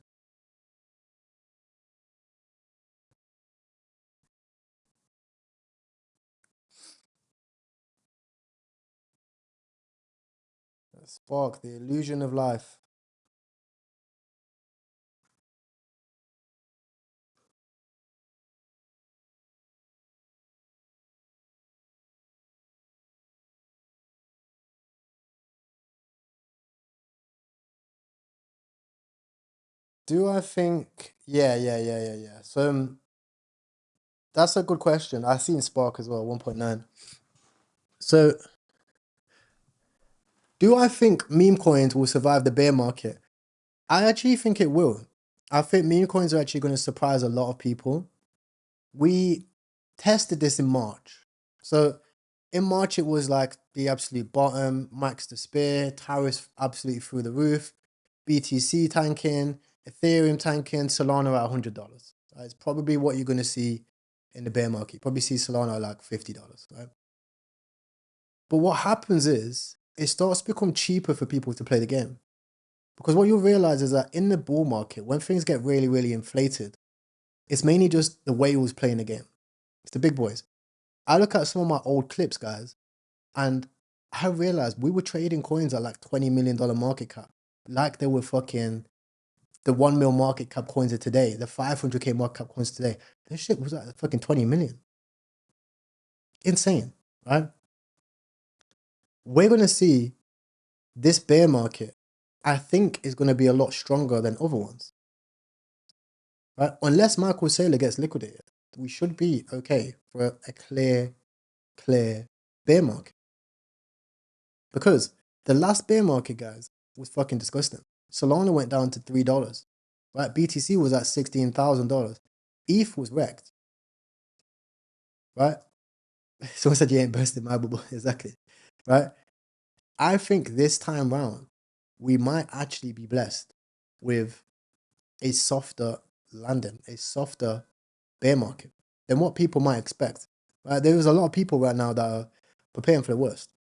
Spark, the illusion of life. Do I think? Yeah. So that's a good question. I seen Spark as well, 1.9. So do I think meme coins will survive the bear market? I actually think it will. I think meme coins are actually going to surprise a lot of people. We tested this in March. So in March, it was like the absolute bottom, max the spear, tariffs absolutely through the roof, BTC tanking, Ethereum tanking, Solana at $100. It's probably what you're going to see in the bear market. You probably see Solana at like $50, right? But what happens is it starts to become cheaper for people to play the game. Because what you'll realize is that in the bull market, when things get really, really inflated, it's mainly just the whales playing the game. It's the big boys. I look at some of my old clips, guys, and I realized we were trading coins at like $20 million market cap. Like they were fucking the 1 mil market cap coins of today, the 500K market cap coins today. This shit was at fucking 20 million. Insane, right? We're going to see this bear market, I think, is going to be a lot stronger than other ones. Right? Unless Michael Saylor gets liquidated, we should be okay for a clear bear market. Because the last bear market, guys, was fucking disgusting. Solana went down to $3. Right? BTC was at $16,000. ETH was wrecked. Right? Someone said you ain't bursting my bubble. Exactly. Right? I think this time round, we might actually be blessed with a softer landing, a softer bear market than what people might expect. Right? There's a lot of people right now that are preparing for the worst.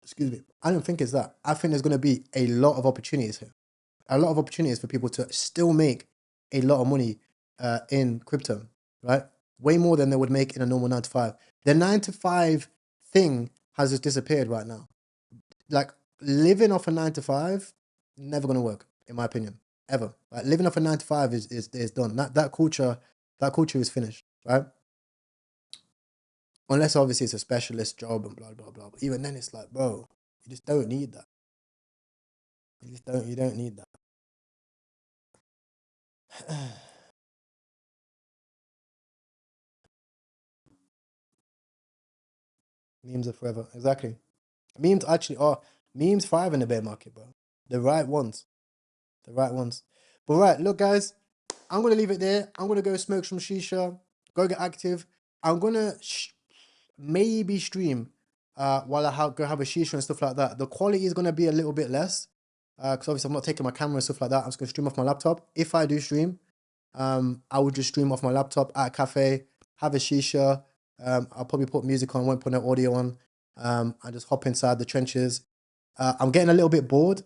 Excuse me. I don't think it's that. I think there's going to be a lot of opportunities here. A lot of opportunities for people to still make a lot of money in crypto, right? Way more than they would make in a normal 9 to 5. The 9 to 5 thing has just disappeared right now. Like living off a 9 to 5, never going to work, in my opinion, ever. Like living off a 9 to 5 is done. That culture is finished, right? Unless obviously it's a specialist job and blah blah blah. But even then, it's like, bro, you just don't need that. You don't need that. Memes are forever. Exactly. Memes actually are. Memes thrive in the bear market, bro. The right ones. The right ones. But right, look, guys, I'm going to leave it there. I'm going to go smoke some shisha, go get active. I'm going to maybe stream while I go have a shisha and stuff like that. The quality is going to be a little bit less because obviously I'm not taking my camera and stuff like that. I'm just going to stream off my laptop. If I do stream, I would just stream off my laptop at a cafe, have a shisha. I'll probably put music on, won't put no audio on. I just hop inside the trenches. I'm getting a little bit bored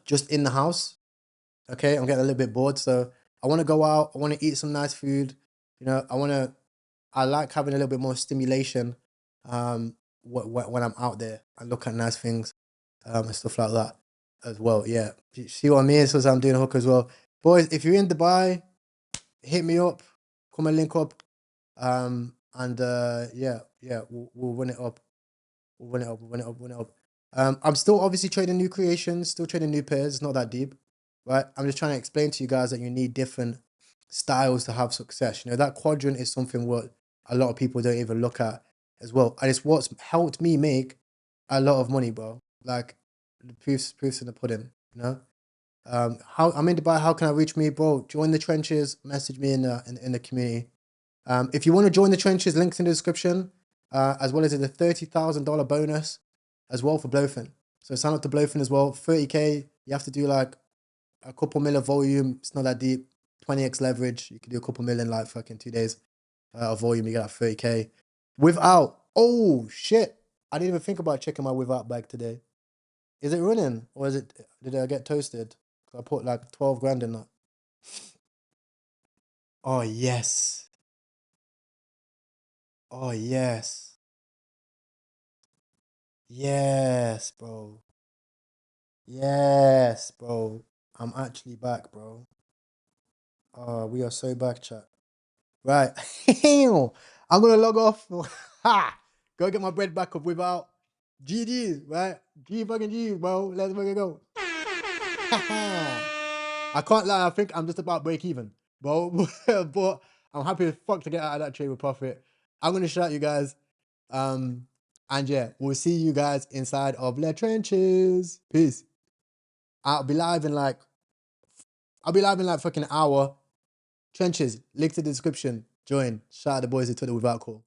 just in the house. Okay, I'm getting a little bit bored, so I want to go out. I want to eat some nice food. You know, I like having a little bit more stimulation when I'm out there and look at nice things and stuff like that as well. Yeah, you see what I mean? So I'm doing a hook as well. Boys, if you're in Dubai, hit me up. Come and link up. And we'll run it up. We'll run it up. I'm still obviously trading new creations, still trading new pairs. It's not that deep, right? I'm just trying to explain to you guys that you need different styles to have success. You know, that quadrant is something what a lot of people don't even look at as well. And it's what's helped me make a lot of money, bro. Like the proofs in the pudding, you know? How I'm in Dubai, how can I reach me, bro? Join the trenches, message me in the community. If you want to join the trenches, links in the description, as well as the $30,000 bonus as well for Blowfin. So sign up to Blowfin as well. 30K, you have to do like a couple mil of volume. It's not that deep. 20x leverage. You can do a couple million like fucking 2 days of volume. You get like 30K. Without, oh shit. I didn't even think about checking my without bag today. Is it running or did I get toasted? I put like 12 grand in that. Oh, yes. Oh, yes. Yes, bro. Yes, bro. I'm actually back, bro. We are so back, chat. Right. I'm gonna log off. Ha! Go get my bread back up without GG's, right? G fucking G's, bro. Let's fucking go. I can't lie, I think I'm just about break even, bro. But I'm happy as fuck to get out of that trade with profit. I'm gonna shout you guys. And yeah, we'll see you guys inside of the trenches. Peace. I'll be live in like fucking an hour. Trenches, link to the description. Join. Shout out the boys who took it without call.